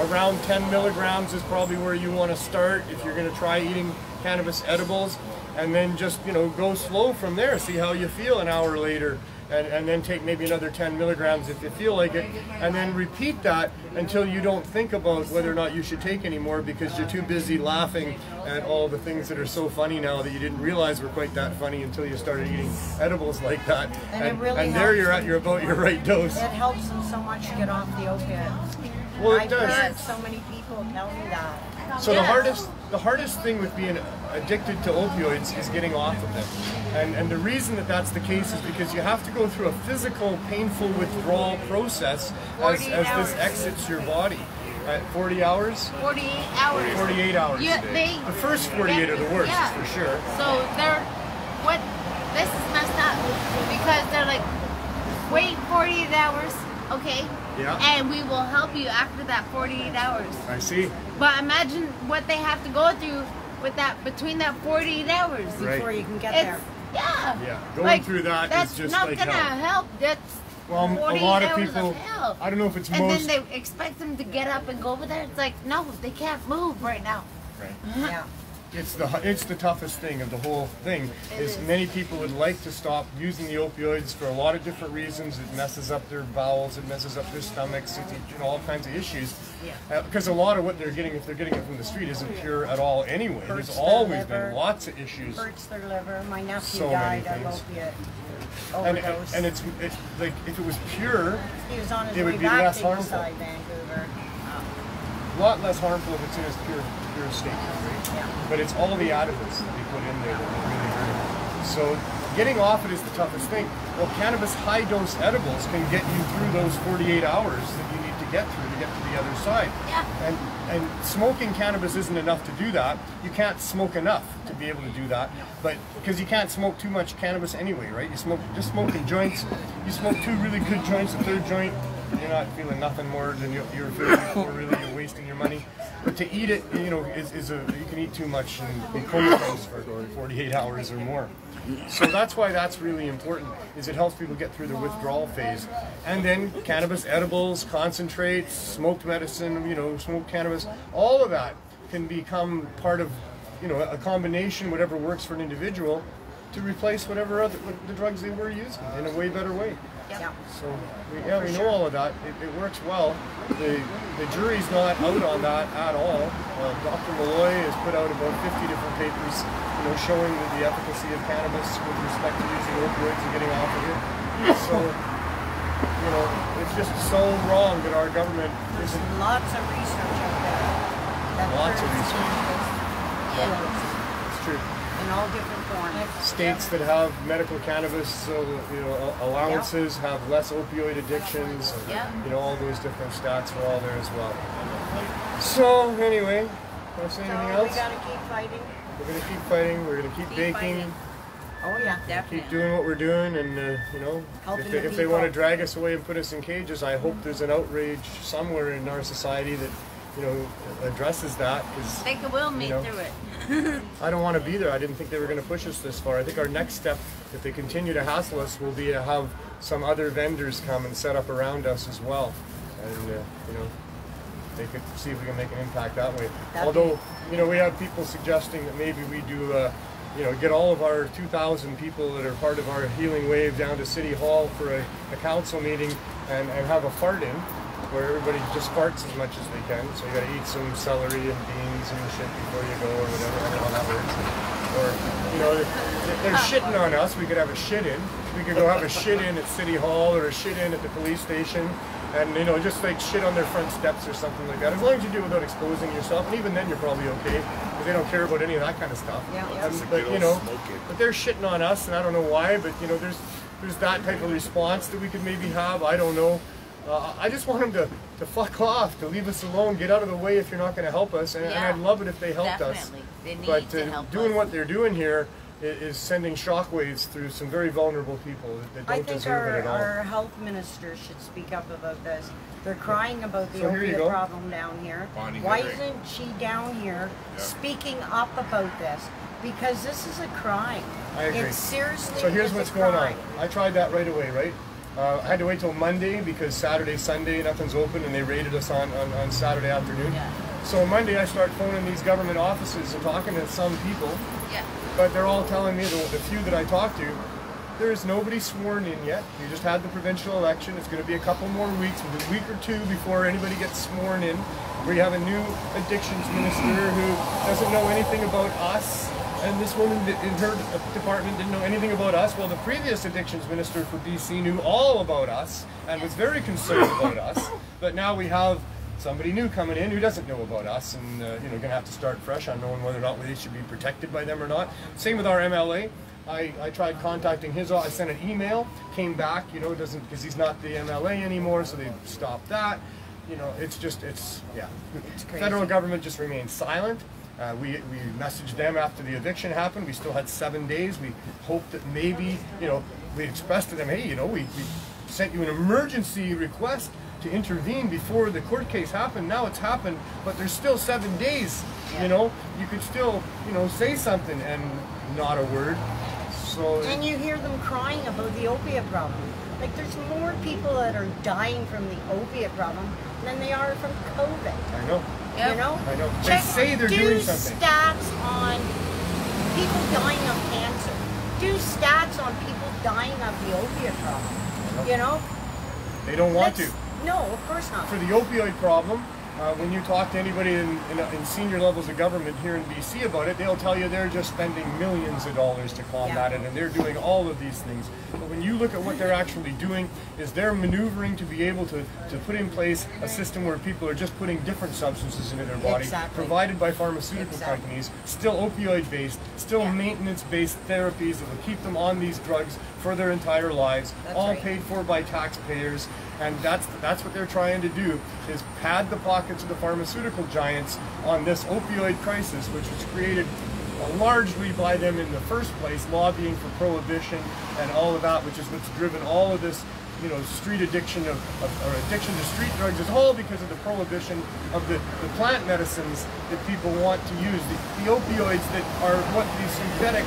[SPEAKER 12] Around 10 milligrams is probably where you want to start if you're going to try eating cannabis edibles, and then just go slow from there. See how you feel an hour later, and then take maybe another 10 milligrams if you feel like it, and then repeat that until you don't think about whether or not you should take any more because you're too busy laughing at all the things that are so funny now that you didn't realize were quite that funny until you started eating edibles like that. And there you're at about your right dose.
[SPEAKER 14] It helps them so much to get off the opiates.
[SPEAKER 12] Well, it
[SPEAKER 14] I've
[SPEAKER 12] does.
[SPEAKER 14] heard so many people tell me that.
[SPEAKER 12] So the hardest thing with being addicted to opioids is getting off of them. And the reason that that's the case is because you have to go through a physical, painful withdrawal process as this exits your body. 40 hours?
[SPEAKER 13] 48 hours.
[SPEAKER 12] 48 hours.
[SPEAKER 13] Yeah,
[SPEAKER 12] the first 48 are the worst, for sure.
[SPEAKER 13] So this is messed up because they're like, wait 48 hours Okay?
[SPEAKER 12] Yeah.
[SPEAKER 13] And we will help you after that 48 hours.
[SPEAKER 12] I see.
[SPEAKER 13] But imagine what they have to go through with that between that 48 hours
[SPEAKER 14] before you can get there.
[SPEAKER 13] Yeah.
[SPEAKER 12] Yeah. Going through that
[SPEAKER 13] that's
[SPEAKER 12] is just
[SPEAKER 13] not
[SPEAKER 12] like
[SPEAKER 13] gonna help. That's
[SPEAKER 12] well,
[SPEAKER 13] 48
[SPEAKER 12] a lot of
[SPEAKER 13] hours
[SPEAKER 12] people.
[SPEAKER 13] of help.
[SPEAKER 12] I don't know if it's
[SPEAKER 13] and
[SPEAKER 12] most.
[SPEAKER 13] then they expect them to get up and go over there. It's like, no, they can't move right now.
[SPEAKER 12] Right.
[SPEAKER 13] Yeah.
[SPEAKER 12] It's the toughest thing of the whole thing. Is many people would like to stop using the opioids for a lot of different reasons. It messes up their bowels, it messes up their stomachs, all kinds of issues. Because a lot of what they're getting, if they're getting it from the street, isn't pure at all anyway. There's always been lots of issues.
[SPEAKER 14] Hurts their liver. My nephew
[SPEAKER 12] So
[SPEAKER 14] died
[SPEAKER 12] many
[SPEAKER 14] of
[SPEAKER 12] things.
[SPEAKER 14] opiate overdose.
[SPEAKER 12] And it's like if it was pure,
[SPEAKER 14] he was on his
[SPEAKER 12] it
[SPEAKER 14] way
[SPEAKER 12] would be
[SPEAKER 14] back
[SPEAKER 12] less
[SPEAKER 14] to
[SPEAKER 12] harmful.
[SPEAKER 14] Eastside, Vancouver.
[SPEAKER 12] A lot less harmful if it's in its pure state, right? But it's all the additives that they put in there that really hurt. So getting off it is the toughest thing. Well, cannabis high dose edibles can get you through those 48 hours that you need to get through to get to the other side. And smoking cannabis isn't enough to do that. You can't smoke enough to be able to do that. But because you can't smoke too much cannabis anyway, right? You smoke just smoking joints. You smoke 2 really good joints, a 3rd joint, you're not feeling nothing more than you were feeling before. Really, you're wasting your money. But to eat it, you know, you can eat too much and be comatose for 48 hours or more. So that's why that's really important, is it helps people get through the withdrawal phase. And then cannabis edibles, concentrates, smoked medicine, you know, smoked cannabis, all of that can become part of, you know, a combination, whatever works for an individual, to replace whatever other the drugs they were using in a way better way. So we know all of that. It works well. The jury's not out on that at all. Dr. Malloy has put out about 50 different papers, you know, showing the efficacy of cannabis with respect to using opioids and getting off of it. So, you know, it's just so wrong that our government isn't.
[SPEAKER 14] Lots of research out there.
[SPEAKER 12] Lots of research. It's true.
[SPEAKER 14] In all different forms.
[SPEAKER 12] States that have medical cannabis, so you know, allowances have less opioid addictions. And, you know, all those different stats are all there as well. So anyway, want to say anything else?
[SPEAKER 14] We gotta keep fighting.
[SPEAKER 12] We're gonna keep fighting. We're gonna keep baking.
[SPEAKER 14] Fighting. Oh yeah, definitely.
[SPEAKER 12] Keep doing what we're doing, and you know, if they want to drag us away and put us in cages, I hope there's an outrage somewhere in our society that, you know, addresses that. Cause,
[SPEAKER 13] They will make through it.
[SPEAKER 12] I don't want to be there. I didn't think they were going to push us this far. I think our next step, if they continue to hassle us, will be to have some other vendors come and set up around us as well, and you know, they could see if we can make an impact that way. Although, you know, we have people suggesting that maybe we do, you know, get all of our 2,000 people that are part of our Healing Wave down to City Hall for a council meeting and have a fart-in, where everybody just farts as much as they can. So you got to eat some celery and beans and shit before you go, or whatever. I don't know how that works. Or, you know, if they're shitting on us, we could have a shit-in. We could go have a shit-in at City Hall or a shit-in at the police station, and, you know, just like shit on their front steps or something like that. As long as you do it without exposing yourself, and even then you're probably okay, because they don't care about any of that kind of stuff. But, you know, but they're shitting on us, and I don't know why, but, you know, there's that type of response that we could maybe have. I don't know. I just want them to fuck off, to leave us alone, get out of the way if you're not going to help us, and I'd love it if they helped us.
[SPEAKER 13] They need
[SPEAKER 12] but
[SPEAKER 13] to help
[SPEAKER 12] doing
[SPEAKER 13] us.
[SPEAKER 12] what they're doing here is sending shockwaves through some very vulnerable people that don't deserve it at all.
[SPEAKER 14] Our health minister should speak up about this. They're crying about the
[SPEAKER 12] So here you
[SPEAKER 14] opiate
[SPEAKER 12] go.
[SPEAKER 14] problem down here.
[SPEAKER 15] Bonnie
[SPEAKER 14] Why
[SPEAKER 15] Henry.
[SPEAKER 14] isn't she down here speaking up about this? Because this is a crime.
[SPEAKER 12] I agree.
[SPEAKER 14] It seriously
[SPEAKER 12] So here's
[SPEAKER 14] is
[SPEAKER 12] what's
[SPEAKER 14] a
[SPEAKER 12] going on.
[SPEAKER 14] crime.
[SPEAKER 12] I tried that right away, right? I had to wait till Monday because Saturday, Sunday, nothing's open, and they raided us on Saturday afternoon. So Monday I start phoning these government offices and talking to some people, but they're all telling me, the few that I talked to, there is nobody sworn in yet. We just had the provincial election. It's going to be a couple more weeks, a week or two before anybody gets sworn in. We have a new addictions minister who doesn't know anything about us. And this woman in her department didn't know anything about us. Well, the previous addictions minister for BC knew all about us and was very concerned about us. But now we have somebody new coming in who doesn't know about us, and you know, going to have to start fresh on knowing whether or not they should be protected by them or not. Same with our MLA. I tried contacting his office. I sent an email, came back. You know, it doesn't, because he's not the MLA anymore, so they stopped that. You know, it's crazy. Federal government just remains silent. We messaged them after the eviction happened. We still had 7 days. We hoped that maybe, you know, we expressed to them, hey, you know, we sent you an emergency request to intervene before the court case happened. Now it's happened, but there's still 7 days. You know, you could still, you know, say something and not a word. So.
[SPEAKER 14] And you hear them crying about the opiate problem. Like, there's more people that are dying from the opiate problem than they are from COVID.
[SPEAKER 12] I know.
[SPEAKER 14] Yep. You know?
[SPEAKER 12] I know. They say they're doing something.
[SPEAKER 14] Do stats on people dying of cancer. Do stats on people dying of the opiate problem. You know?
[SPEAKER 12] They don't want to.
[SPEAKER 14] No, of course not.
[SPEAKER 12] For the opioid problem, when you talk to anybody in senior levels of government here in BC about it, they'll tell you they're just spending millions of dollars to combat it, and they're doing all of these things. But when you look at what they're actually doing, is they're maneuvering to be able to put in place a system where people are just putting different substances into their body, provided by pharmaceutical companies, still opioid-based, still maintenance-based therapies that will keep them on these drugs for their entire lives, all paid for by taxpayers. And that's what they're trying to do, is pad the pockets of the pharmaceutical giants on this opioid crisis, which was created largely by them in the first place, lobbying for prohibition and all of that, which is what's driven all of this, you know, street addiction or addiction to street drugs, is all because of the prohibition of the plant medicines that people want to use, the opioids that are what these synthetic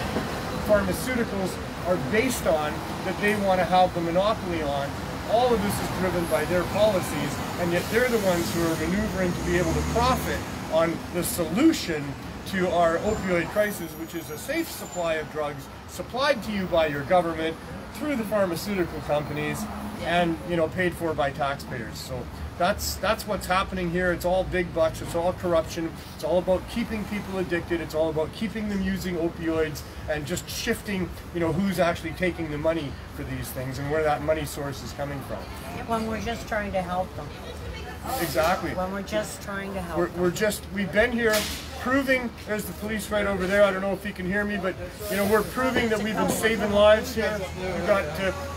[SPEAKER 12] pharmaceuticals are based on, that they want to have the monopoly on. All of this is driven by their policies, and yet they're the ones who are maneuvering to be able to profit on the solution to our opioid crisis, which is a safe supply of drugs supplied to you by your government through the pharmaceutical companies, and, you know, paid for by taxpayers. So that's what's happening here. It's all big bucks. It's all corruption. It's all about keeping people addicted. It's all about keeping them using opioids and just shifting, you know, who's actually taking the money for these things and where that money source is coming from.
[SPEAKER 14] When we're just trying to help them.
[SPEAKER 12] Exactly.
[SPEAKER 14] When we're just trying to help them.
[SPEAKER 12] We've been here proving, there's the police right over there, I don't know if you can hear me, but, you know, we're proving that we've been saving lives here. We've got,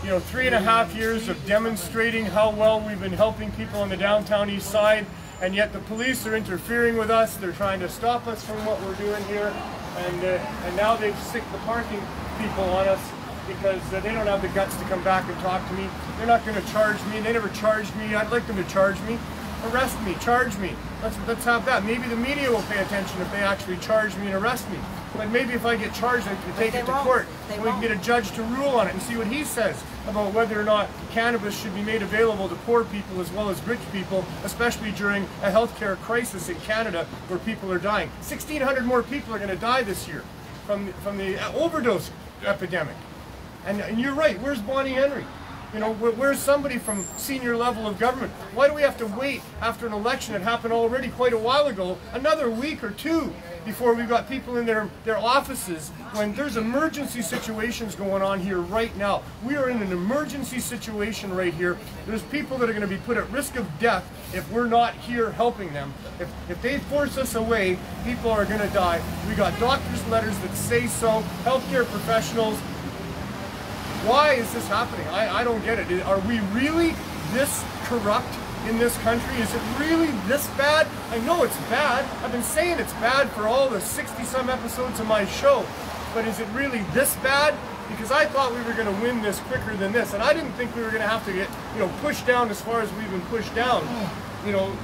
[SPEAKER 12] you know, 3.5 years of demonstrating how well we've been helping people on the downtown east side, and yet the police are interfering with us. They're trying to stop us from what we're doing here, and now they've sicked the parking people on us because they don't have the guts to come back and talk to me. They're not going to charge me. They never charged me. I'd like them to charge me. Arrest me, charge me. Let's have that. Maybe the media will pay attention if they actually charge me and arrest me. But maybe if I get charged, I can take it to court. We can get a judge to rule on it and see what he says about whether or not cannabis should be made available to poor people as well as rich people, especially during a healthcare crisis in Canada where people are dying. 1,600 more people are going to die this year from the overdose epidemic. And you're right, where's Bonnie Henry? You know, where's somebody from senior level of government? Why do we have to wait after an election that happened already quite a while ago, another week or two, before we've got people in their offices, when there's emergency situations going on here right now? We are in an emergency situation right here. There's people that are going to be put at risk of death if we're not here helping them. If they force us away, people are going to die. We got doctors' letters that say so, healthcare professionals. Why is this happening? I don't get it. Are we really this corrupt in this country? Is it really this bad? I know it's bad. I've been saying it's bad for all the 60-some episodes of my show. But is it really this bad? Because I thought we were going to win this quicker than this. And I didn't think we were going to have to get, you know, pushed down as far as we've been pushed down. You know,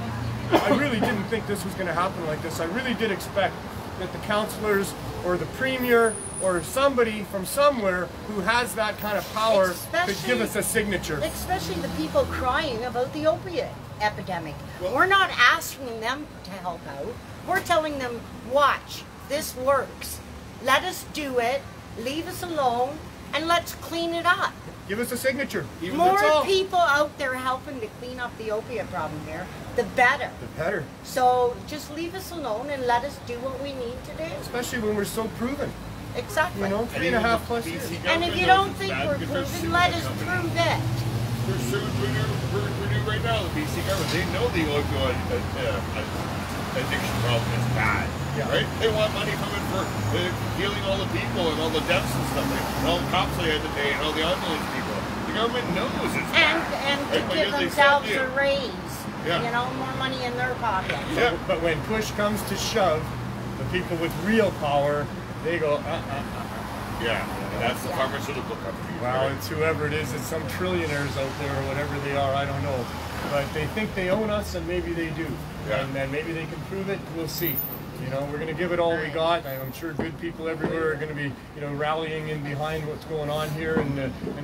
[SPEAKER 12] I really didn't think this was going to happen like this. I really did expect that the councillors or the premier or somebody from somewhere who has that kind of power could give us a signature.
[SPEAKER 14] Especially the people crying about the opiate epidemic. We're not asking them to help out. We're telling them, watch, this works. Let us do it, leave us alone, and let's clean it up.
[SPEAKER 12] Give us a signature.
[SPEAKER 14] More people out there helping to clean up the opiate problem here, the better.
[SPEAKER 12] The better.
[SPEAKER 14] So just leave us alone and let us do what we need to do.
[SPEAKER 12] Especially when we're so proven.
[SPEAKER 14] Exactly.
[SPEAKER 12] You know, 3.5+ years.
[SPEAKER 14] And if you don't think we're proven, let us prove it.
[SPEAKER 5] We're suing Purdue right now, the BC government. They know the opioid addiction problem is bad, right? They want money coming for healing all the people and all the deaths and stuff, and all the cops they had to pay and all the ambulance people. The government knows it's bad.
[SPEAKER 14] And to give themselves a raise, you know, more money in their pocket.
[SPEAKER 12] Yeah. But when push comes to shove, the people with real power, they go,
[SPEAKER 10] Yeah, and that's the pharmaceutical company.
[SPEAKER 12] Well,
[SPEAKER 10] right?
[SPEAKER 12] it's whoever it is. It's some trillionaires out there or whatever they are. I don't know. But they think they own us, and maybe they do.
[SPEAKER 10] Yeah.
[SPEAKER 12] And then maybe they can prove it. We'll see. You know, we're going to give it all we got. I'm sure good people everywhere are going to be, you know, rallying in behind what's going on here and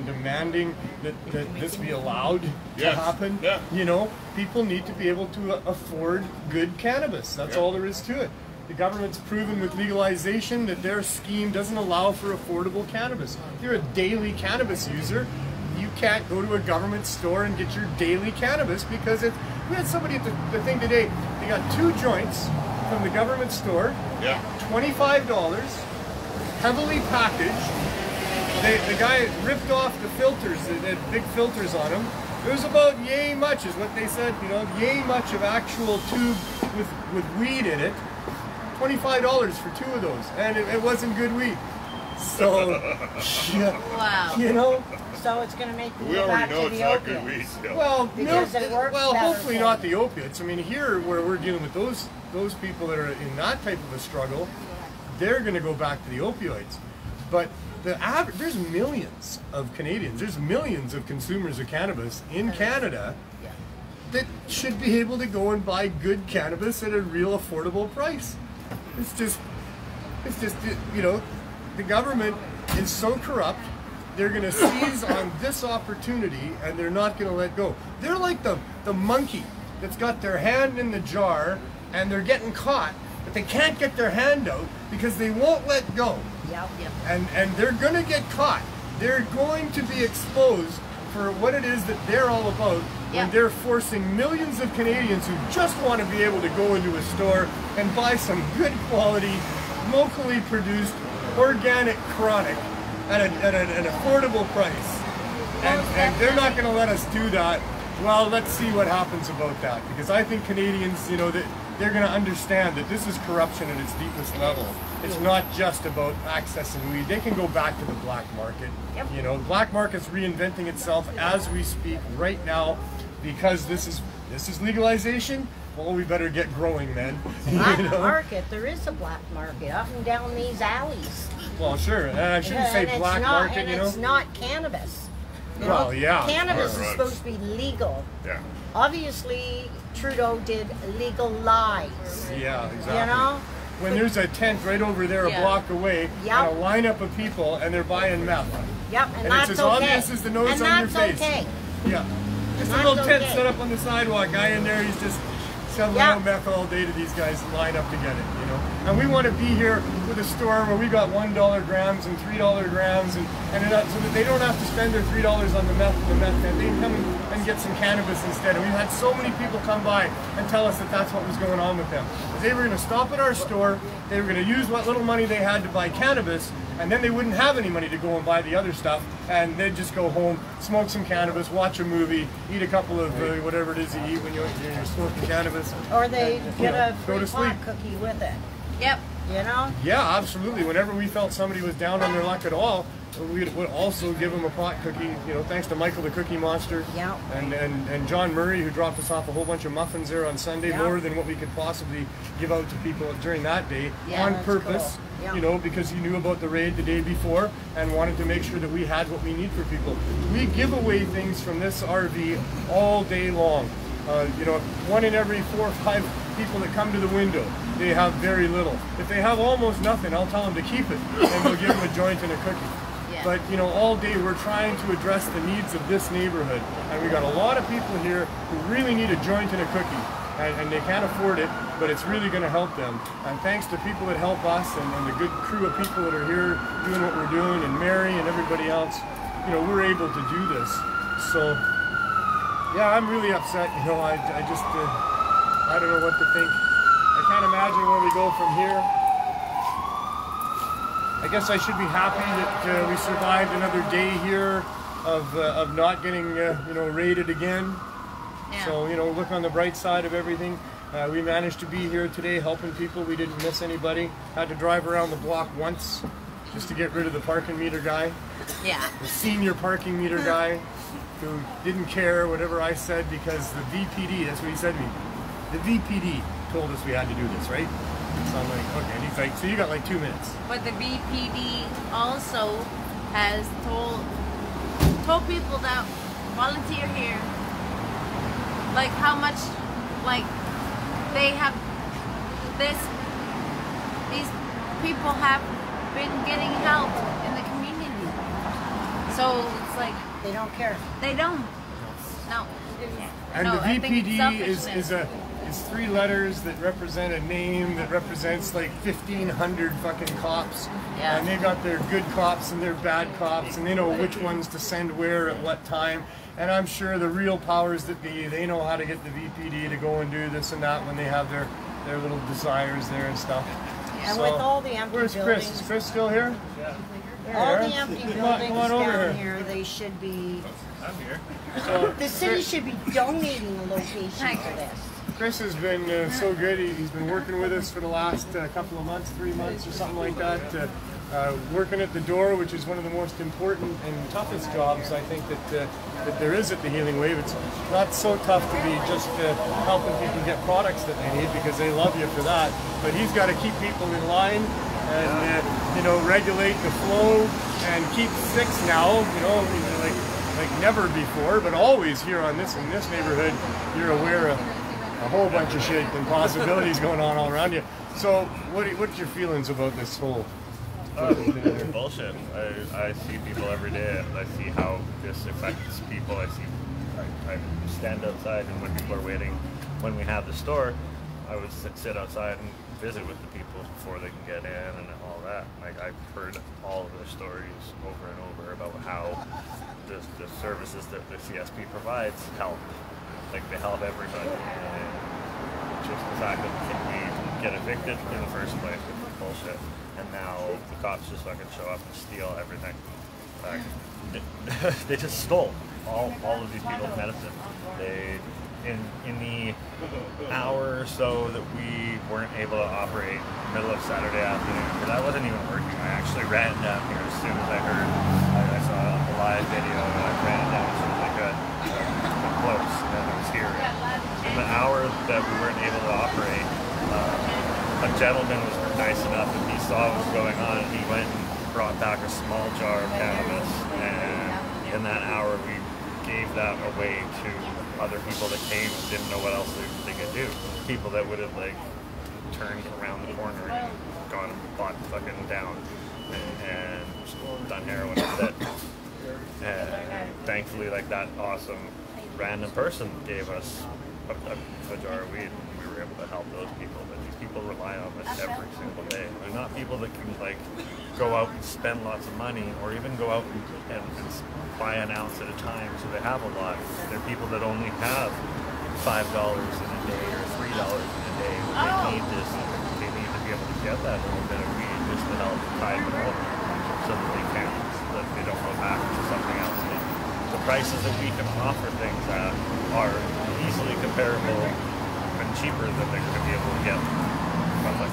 [SPEAKER 12] demanding that this be allowed to happen.
[SPEAKER 10] Yeah.
[SPEAKER 12] You know, people need to be able to afford good cannabis. That's all there is to it. The government's proven with legalization that their scheme doesn't allow for affordable cannabis. If you're a daily cannabis user, you can't go to a government store and get your daily cannabis because it's. We had somebody at the thing today. They got 2 joints from the government store.
[SPEAKER 10] Yeah.
[SPEAKER 12] $25, heavily packaged. The guy ripped off the filters. They had big filters on them. It was about yay much, is what they said. You know, yay much of actual tube with weed in it. $25 for 2 of those, and it wasn't good weed. So,
[SPEAKER 14] wow.
[SPEAKER 12] You know.
[SPEAKER 14] So it's going to make me
[SPEAKER 10] We
[SPEAKER 14] go back
[SPEAKER 10] already know
[SPEAKER 14] to
[SPEAKER 10] it's
[SPEAKER 14] the
[SPEAKER 10] not good
[SPEAKER 14] opiates.
[SPEAKER 10] weed.
[SPEAKER 12] Well,
[SPEAKER 14] Because it works better
[SPEAKER 12] hopefully
[SPEAKER 14] for
[SPEAKER 12] not
[SPEAKER 14] them.
[SPEAKER 12] the opiates. I mean, here where we're dealing with those people that are in that type of a struggle, they're going to go back to the opioids. But there's millions of Canadians, there's millions of consumers of cannabis in Canada that should be able to go and buy good cannabis at a real affordable price. It's just, you know, the government is so corrupt. They're going to seize on this opportunity and they're not going to let go. They're like the monkey that's got their hand in the jar and they're getting caught, but they can't get their hand out because they won't let go.
[SPEAKER 14] Yep.
[SPEAKER 12] And they're going to get caught. They're going to be exposed for what it is that they're all about when they're forcing millions of Canadians who just want to be able to go into a store and buy some good quality, locally produced, organic chronic at an affordable price. And they're not going to let us do that. Well, let's see what happens about that. Because I think Canadians, you know, that they're going to understand that this is corruption at its deepest level. It's not just about accessing weed. They can go back to the black market. You know, black market's reinventing itself as we speak right now because this is legalization. Well, we better get growing then.
[SPEAKER 14] Black market, there is a black market up and down these alleys.
[SPEAKER 12] Well, sure, and I shouldn't say black market, you know.
[SPEAKER 14] It's not cannabis. You
[SPEAKER 12] well,
[SPEAKER 14] know,
[SPEAKER 12] yeah.
[SPEAKER 14] Cannabis is supposed to be legal.
[SPEAKER 10] Yeah.
[SPEAKER 14] Obviously, Trudeau did legalize.
[SPEAKER 12] Yeah, exactly.
[SPEAKER 14] You know?
[SPEAKER 12] When there's a tent right over there a block away, and a lineup of people, and they're buying meth.
[SPEAKER 14] Yep, and that's
[SPEAKER 12] it's as
[SPEAKER 14] okay.
[SPEAKER 12] obvious as the nose
[SPEAKER 14] and
[SPEAKER 12] on your
[SPEAKER 14] that's
[SPEAKER 12] face.
[SPEAKER 14] Okay.
[SPEAKER 12] Yeah. Just a
[SPEAKER 14] That's
[SPEAKER 12] little tent
[SPEAKER 14] okay.
[SPEAKER 12] set up on the sidewalk. Guy in there, he's just shoveling out meth all day to these guys line up to get it, you know. And we want to be here with a store where we got $1 grams and $3 grams, and so that they don't have to spend their $3 on the meth tent. They can come and get some cannabis instead. And we've had so many people come by and tell us that that's what was going on with them. They were going to stop at our store, they were going to use what little money they had to buy cannabis, and then they wouldn't have any money to go and buy the other stuff, and they'd just go home, smoke some cannabis, watch a movie, eat a couple of whatever it is you eat when you're smoking cannabis.
[SPEAKER 14] Or they get a
[SPEAKER 12] go
[SPEAKER 14] free
[SPEAKER 12] to sleep.
[SPEAKER 14] pot cookie with it.
[SPEAKER 13] Yep.
[SPEAKER 14] You know?
[SPEAKER 12] Yeah, absolutely. Whenever we felt somebody was down on their luck at all, we would also give them a pot cookie, you know, thanks to Michael the Cookie Monster.
[SPEAKER 14] Yeah.
[SPEAKER 12] And John Murray, who dropped us off a whole bunch of muffins there on Sunday,
[SPEAKER 14] Yeah.
[SPEAKER 12] more than what we could possibly give out to people during that day,
[SPEAKER 14] Yeah,
[SPEAKER 12] on
[SPEAKER 14] that's
[SPEAKER 12] purpose,
[SPEAKER 14] cool. Yeah.
[SPEAKER 12] you know, because he knew about the raid the day before and wanted to make sure that we had what we need for people. We give away things from this RV all day long. You know, 1 in every 4 or 5 people that come to the window, they have very little. If they have almost nothing, I'll tell them to keep it, and we'll give them a joint and a cookie.
[SPEAKER 13] Yeah.
[SPEAKER 12] But, you know, all day we're trying to address the needs of this neighborhood, and we got a lot of people here who really need a joint and a cookie, and they can't afford it, but it's really going to help them. And thanks to people that help us, and the good crew of people that are here doing what we're doing, and Mary and everybody else, you know, we're able to do this. So, yeah, I'm really upset. You know, I just, I don't know what to think. I can't imagine where we go from here. I guess I should be happy that we survived another day here of not getting, you know, raided again.
[SPEAKER 13] Yeah.
[SPEAKER 12] So, you know, look on the bright side of everything. We managed to be here today helping people. We didn't miss anybody. Had to drive around the block once just to get rid of the parking meter guy.
[SPEAKER 13] Yeah.
[SPEAKER 12] The senior parking meter guy who didn't care whatever I said because the VPD, that's what he said to me, the VPD told us we had to do this, right? So I'm like, okay. And he's like, so you got like 2 minutes.
[SPEAKER 13] But the BPD also has told people that volunteer here, like how much, like they have these people have been getting help in the community. So it's like
[SPEAKER 14] they don't care.
[SPEAKER 13] They don't. No.
[SPEAKER 12] And
[SPEAKER 13] no,
[SPEAKER 12] the VPD is 3 letters that represent a name that represents like 1,500 fucking cops.
[SPEAKER 13] Yeah.
[SPEAKER 12] And they've got their good cops and their bad cops, and they know which ones to send where at what time. And I'm sure the real powers that be, they know how to get the VPD to go and do this and that when they have their little desires there and stuff.
[SPEAKER 14] And with all the empty
[SPEAKER 12] where's
[SPEAKER 14] buildings,
[SPEAKER 12] Chris? Is Chris still here? Yeah.
[SPEAKER 14] All the empty buildings
[SPEAKER 12] come on over
[SPEAKER 14] down
[SPEAKER 12] here.
[SPEAKER 14] here, they should be.
[SPEAKER 12] I'm here.
[SPEAKER 14] The city should be donating a location for this.
[SPEAKER 12] Chris has been so good. He's been working with us for the last couple of months, 3 months or something like that. Working at the door, which is one of the most important and toughest jobs I think that there is at the Healing Wave. It's not so tough to be just helping people get products that they need because they love you for that. But he's got to keep people in line and regulate the flow and keep 6 now. Like never before, but always here in this neighborhood, you're aware of a whole bunch of shit and possibilities going on all around you. So, what's your feelings about this whole?
[SPEAKER 16] Bullshit. I see people every day, and I see how this affects people. I stand outside, and when people are waiting, when we have the store, I would sit outside and visit with the people before they can get in and all that. Like I've heard all of their stories over and over about how the services that the CSP provides help. Like they help everybody. And just the fact that we get evicted in the first place is bullshit. And now the cops just fucking show up and steal everything. They just stole all of these people's medicine. In the hour or so that we weren't able to operate middle of Saturday afternoon, because I wasn't even working. I actually ran down here as soon as I heard. I saw a live video and I ran down as soon as I could. Close, and I was here. In the hour that we weren't able to operate, a gentleman was nice enough and he saw what was going on and he went and brought back a small jar of cannabis, and in that hour we gave that away to other people that came and didn't know what else they could do. People that would have like turned around the corner and gone and bought fucking down and done heroin instead. And thankfully, like that awesome random person gave us a jar of weed, and we were able to help those people. But these people rely on us every single day. They're not people that can like go out and spend lots of money, or even go out and buy an ounce at a time so they have a lot. They're people that only have $5 in a day or $3 in a day. They need this. They need to be able to get that little bit of weed just to help tide them over, so that they don't go back to something else. The prices that we can offer things at are easily comparable and cheaper than they're going to be able to get from like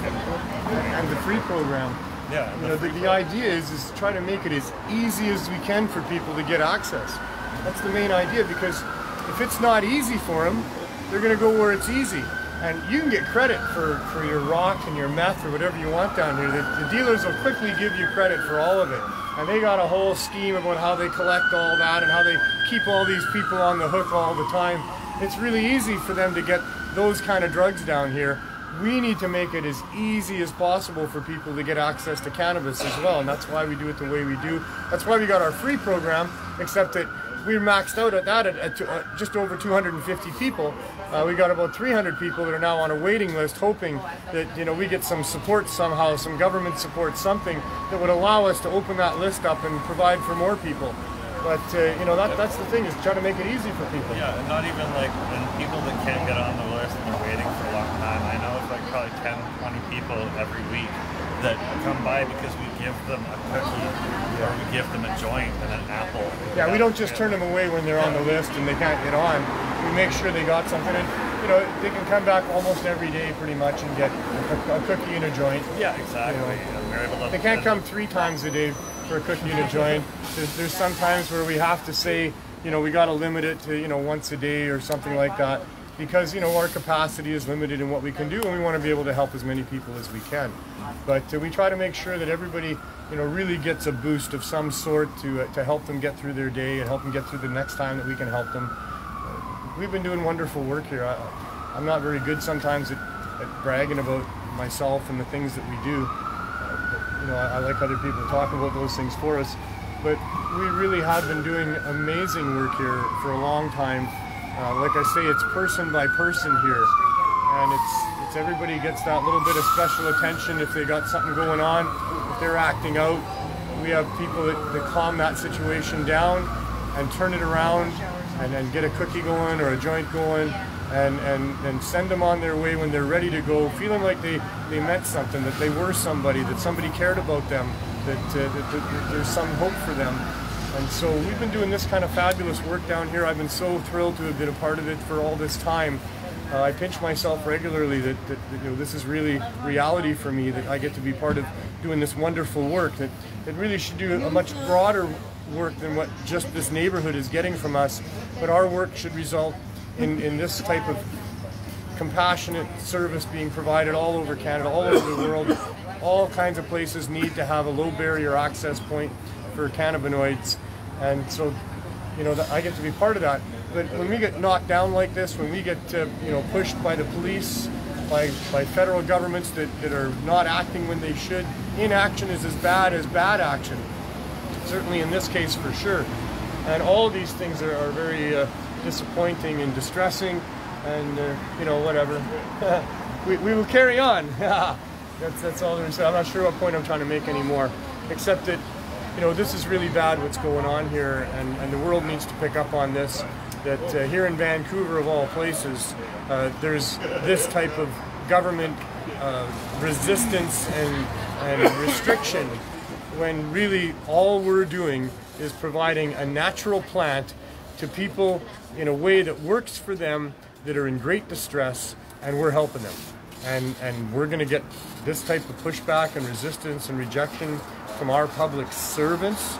[SPEAKER 12] and the free program.
[SPEAKER 16] Yeah,
[SPEAKER 12] the idea is try to make it as easy as we can for people to get access. That's the main idea, because if it's not easy for them, they're going to go where it's easy. And you can get credit for your rock and your meth or whatever you want down here. The dealers will quickly give you credit for all of it. And they got a whole scheme about how they collect all that and how they keep all these people on the hook all the time. It's really easy for them to get those kind of drugs down here. We need to make it as easy as possible for people to get access to cannabis as well, and that's why we do it the way we do. That's why we got our free program, except that we're maxed out at that at just over 250 people. We got about 300 people that are now on a waiting list, hoping that we get some support somehow, some government support, something that would allow us to open that list up and provide for more people. But that's the thing, is try to make it easy for people.
[SPEAKER 16] Yeah, and not even like people that can't get on the list and are waiting for a long time. I know it's like probably 10, 20 people every week that come by because we give them a cookie or we give them a joint and an apple.
[SPEAKER 12] Yeah, we don't just turn them away when they're on the list and they can't get on. We make sure they got something, and they can come back almost every day pretty much and get a cookie and a joint.
[SPEAKER 16] Yeah, exactly. And we're able to,
[SPEAKER 12] they can't come 3 times a day for a cookie and a joint. There's some times where we have to say, we got to limit it to once a day or something like that. because, you know, our capacity is limited in what we can do, and we want to be able to help as many people as we can. But we try to make sure that everybody, you know, really gets a boost of some sort to help them get through their day and help them get through the next time that we can help them. We've been doing wonderful work here. I'm not very good sometimes at bragging about myself and the things that we do. You know, I like other people to talk about those things for us. But we really have been doing amazing work here for a long time. Like I say, it's person by person here. And it's everybody gets that little bit of special attention if they got something going on, if they're acting out. We have people that calm that situation down and turn it around and get a cookie going or a joint going and send them on their way when they're ready to go, feeling like they meant something, that they were somebody, that somebody cared about them, that there's some hope for them. And so we've been doing this kind of fabulous work down here. I've been so thrilled to have been a part of it for all this time. I pinch myself regularly that you know, this is really reality for me, that I get to be part of doing this wonderful work, that really should do a much broader work than what just this neighborhood is getting from us. But our work should result in this type of compassionate service being provided all over Canada, all over the world. All kinds of places need to have a low barrier access point for cannabinoids, and so, you know, I get to be part of that. But when we get knocked down like this, when we get you know, pushed by the police, by federal governments that are not acting when they should, inaction is as bad as bad action. Certainly in this case, for sure. And all of these things are very disappointing and distressing, and you know, whatever. we will carry on. That's all there is. I'm not sure what point I'm trying to make anymore, except that, you know, this is really bad what's going on here, and the world needs to pick up on this, that here in Vancouver, of all places, there's this type of government resistance and restriction, when really all we're doing is providing a natural plant to people in a way that works for them, that are in great distress, and we're helping them. And we're going to get this type of pushback and resistance and rejection from our public servants.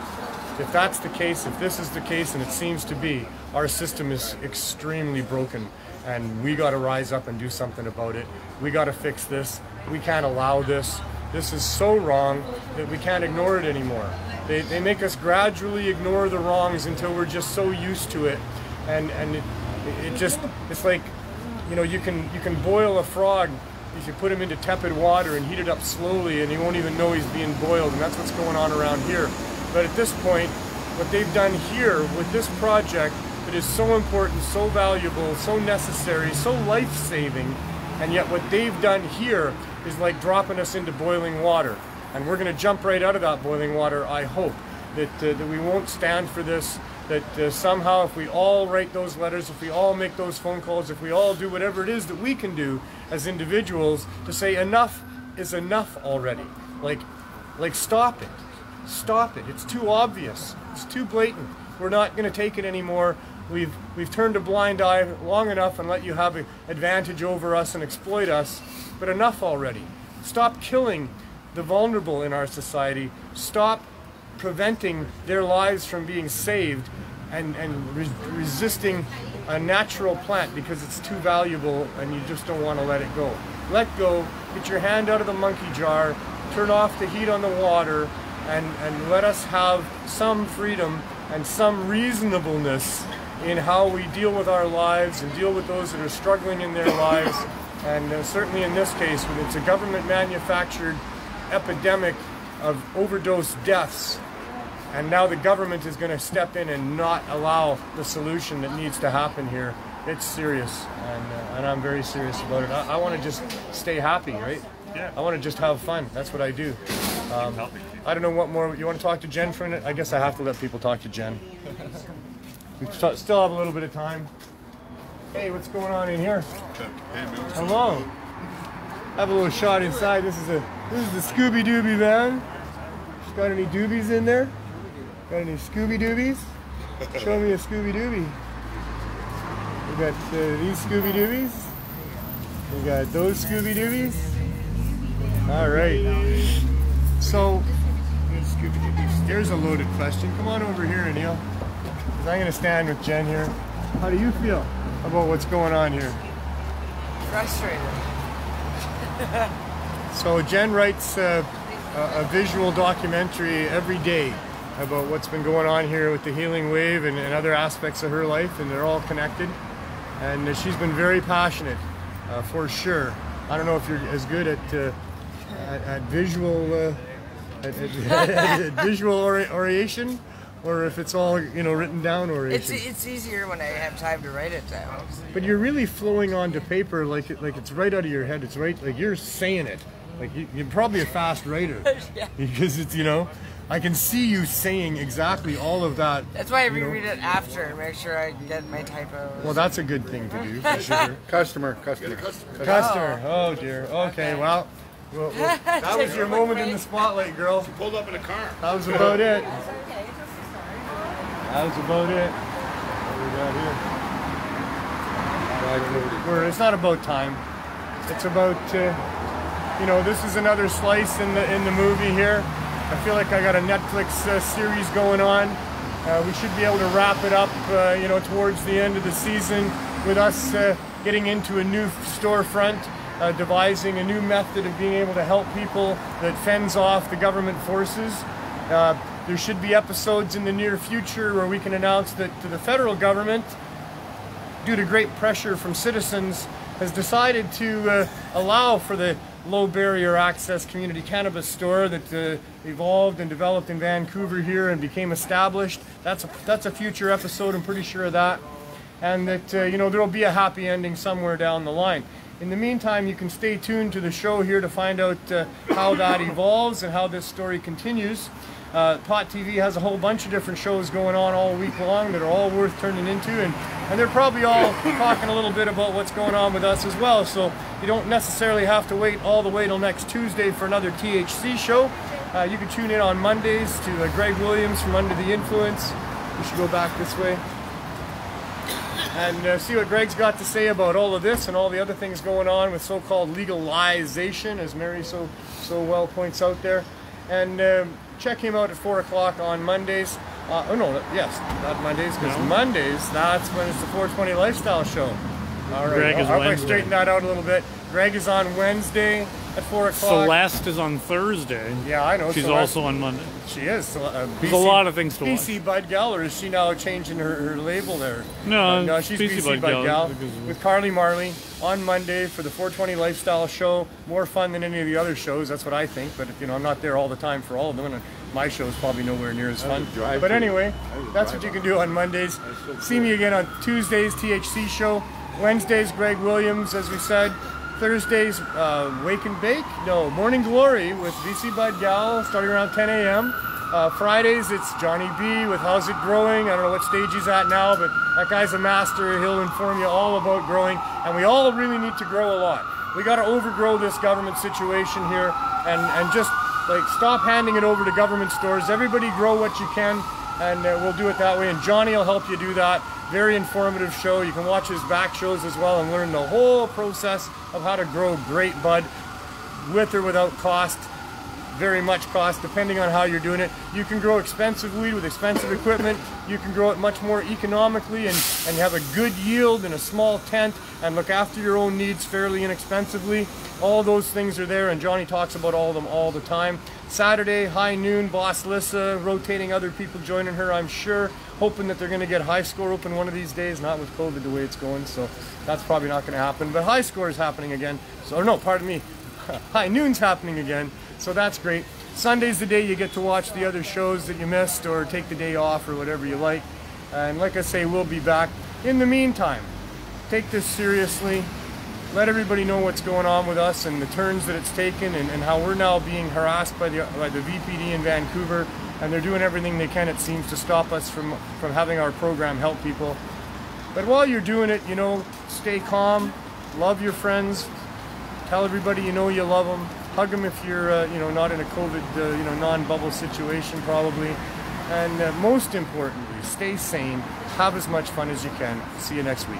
[SPEAKER 12] If that's the case, if this is the case, and it seems to be, our system is extremely broken, and we got to rise up and do something about it. We got to fix this. We can't allow this. This is so wrong that we can't ignore it anymore. They make us gradually ignore the wrongs until we're just so used to it, and it's like, you know, you can boil a frog if you put him into tepid water and heat it up slowly, and he won't even know he's being boiled, and that's what's going on around here. But at this point, what they've done here with this project that is so important, so valuable, so necessary, so life-saving, and yet what they've done here is like dropping us into boiling water. And we're going to jump right out of that boiling water, I hope, that we won't stand for this, that somehow if we all write those letters, if we all make those phone calls, if we all do whatever it is that we can do as individuals to say enough is enough already. Like stop it. Stop it. It's too obvious. It's too blatant. We're not going to take it anymore. We've turned a blind eye long enough and let you have an advantage over us and exploit us, but enough already. Stop killing the vulnerable in our society. Stop preventing their lives from being saved and resisting a natural plant because it's too valuable and you just don't want to let it go. Let go, get your hand out of the monkey jar, turn off the heat on the water, and let us have some freedom and some reasonableness in how we deal with our lives and deal with those that are struggling in their lives. And certainly in this case, when it's a government manufactured epidemic of overdose deaths, and now the government is going to step in and not allow the solution that needs to happen here. It's serious, and I'm very serious about it. I want to just stay happy, right?
[SPEAKER 16] Yeah.
[SPEAKER 12] I want to just have fun. That's what I do. I don't know what more. You want to talk to Jen for a minute? I guess I have to let people talk to Jen. We still have a little bit of time. Hey, what's going on in here? Hello. Have a little shot inside. This is the Scooby Dooby van. Got any doobies in there? Got any Scooby Doobies? Show me a Scooby Dooby. We got these Scooby Doobies. We got those Scooby Doobies. All right. So, here's a loaded question. Come on over here, Neil. Because I'm going to stand with Jen here. How do you feel? about what's going on here?
[SPEAKER 3] Frustrated.
[SPEAKER 12] So Jen writes a visual documentary every day about what's been going on here with the Healing Wave and other aspects of her life, and they're all connected. And she's been very passionate, for sure. I don't know if you're as good at visual visual oration, or if it's all written down oration.
[SPEAKER 3] It's easier when I have time to write it down.
[SPEAKER 12] But you're really flowing onto paper like it's right out of your head. It's right, like you're saying it. Like you're probably a fast writer.
[SPEAKER 3] Yeah.
[SPEAKER 12] Because it's I can see you saying exactly all of that.
[SPEAKER 3] That's why I reread it after to make sure I get my typos.
[SPEAKER 12] Well, that's a good thing to do, for sure.
[SPEAKER 15] Customer.
[SPEAKER 12] Oh dear. Okay, well, that was your moment in the spotlight, girl.
[SPEAKER 6] She pulled up in a car.
[SPEAKER 12] That was about it. That was about it. What do we got here? It's not about time. It's about this is another slice in the movie here. I feel like I got a Netflix series going on. We should be able to wrap it up, towards the end of the season with us getting into a new storefront, devising a new method of being able to help people that fends off the government forces. There should be episodes in the near future where we can announce that the federal government, due to great pressure from citizens, has decided to allow for the low barrier access community cannabis store that evolved and developed in Vancouver here and became established. That's a future episode, I'm pretty sure of that. And that there'll be a happy ending somewhere down the line. In the meantime, you can stay tuned to the show here to find out how that evolves and how this story continues. Pot TV has a whole bunch of different shows going on all week long that are all worth turning into, and they're probably all talking a little bit about what's going on with us as well, so you don't necessarily have to wait all the way till next Tuesday for another THC show. You can tune in on Mondays to Greg Williams from Under the Influence. We should go back this way and see what Greg's got to say about all of this and all the other things going on with so-called legalization, as Mary so well points out there. And check him out at 4 o'clock on Mondays. Not Mondays, because Mondays, that's when it's the 420 Lifestyle Show. All right,
[SPEAKER 17] Greg is
[SPEAKER 12] I'll
[SPEAKER 17] Wednesday.
[SPEAKER 12] straighten that out a little bit. Greg is on Wednesday at 4 o'clock.
[SPEAKER 17] Celeste is on Thursday.
[SPEAKER 12] Yeah, I know.
[SPEAKER 17] She's
[SPEAKER 12] Celeste,
[SPEAKER 17] also on Monday.
[SPEAKER 12] She is.
[SPEAKER 17] There's a lot of things to watch.
[SPEAKER 12] BC Bud Gal, or is she now changing her label there?
[SPEAKER 17] No,
[SPEAKER 12] she's
[SPEAKER 17] BC
[SPEAKER 12] Bud Gal with Carly Marley on Monday for the 420 Lifestyle Show. More fun than any of the other shows, that's what I think. But I'm not there all the time for all of them, and my show's probably nowhere near as fun. But anyway, that's what you can do on Mondays. See me again on Tuesdays, THC show. Wednesdays, Greg Williams, as we said. Thursdays, Wake and Bake? No, Morning Glory with BC Bud Gal, starting around 10 a.m. Fridays, it's Johnny B with How's It Growing? I don't know what stage he's at now, but that guy's a master. He'll inform you all about growing, and we all really need to grow a lot. We got to overgrow this government situation here, and just stop handing it over to government stores. Everybody grow what you can, and we'll do it that way. And Johnny will help you do that. Very informative show. You can watch his back shows as well and learn the whole process of how to grow great bud with or without cost. Very much cost, depending on how you're doing it. You can grow expensive weed with expensive equipment. You can grow it much more economically and have a good yield in a small tent and look after your own needs fairly inexpensively. All those things are there, and Johnny talks about all of them all the time. Saturday, high noon, Boss Lissa, rotating other people joining her, I'm sure, hoping that they're going to get High Score open one of these days, not with COVID the way it's going, so that's probably not going to happen. But High Score is happening again, High Noon's happening again, so that's great. Sunday's the day you get to watch the other shows that you missed, or take the day off, or whatever you like. And like I say, we'll be back. In the meantime, take this seriously. Let everybody know what's going on with us and the turns that it's taken, and how we're now being harassed by the VPD in Vancouver, and they're doing everything they can, it seems, to stop us from having our program help people. But while you're doing it, stay calm, love your friends, tell everybody you love them, hug them if you're not in a COVID non-bubble situation probably, and most importantly, stay sane, have as much fun as you can. See you next week.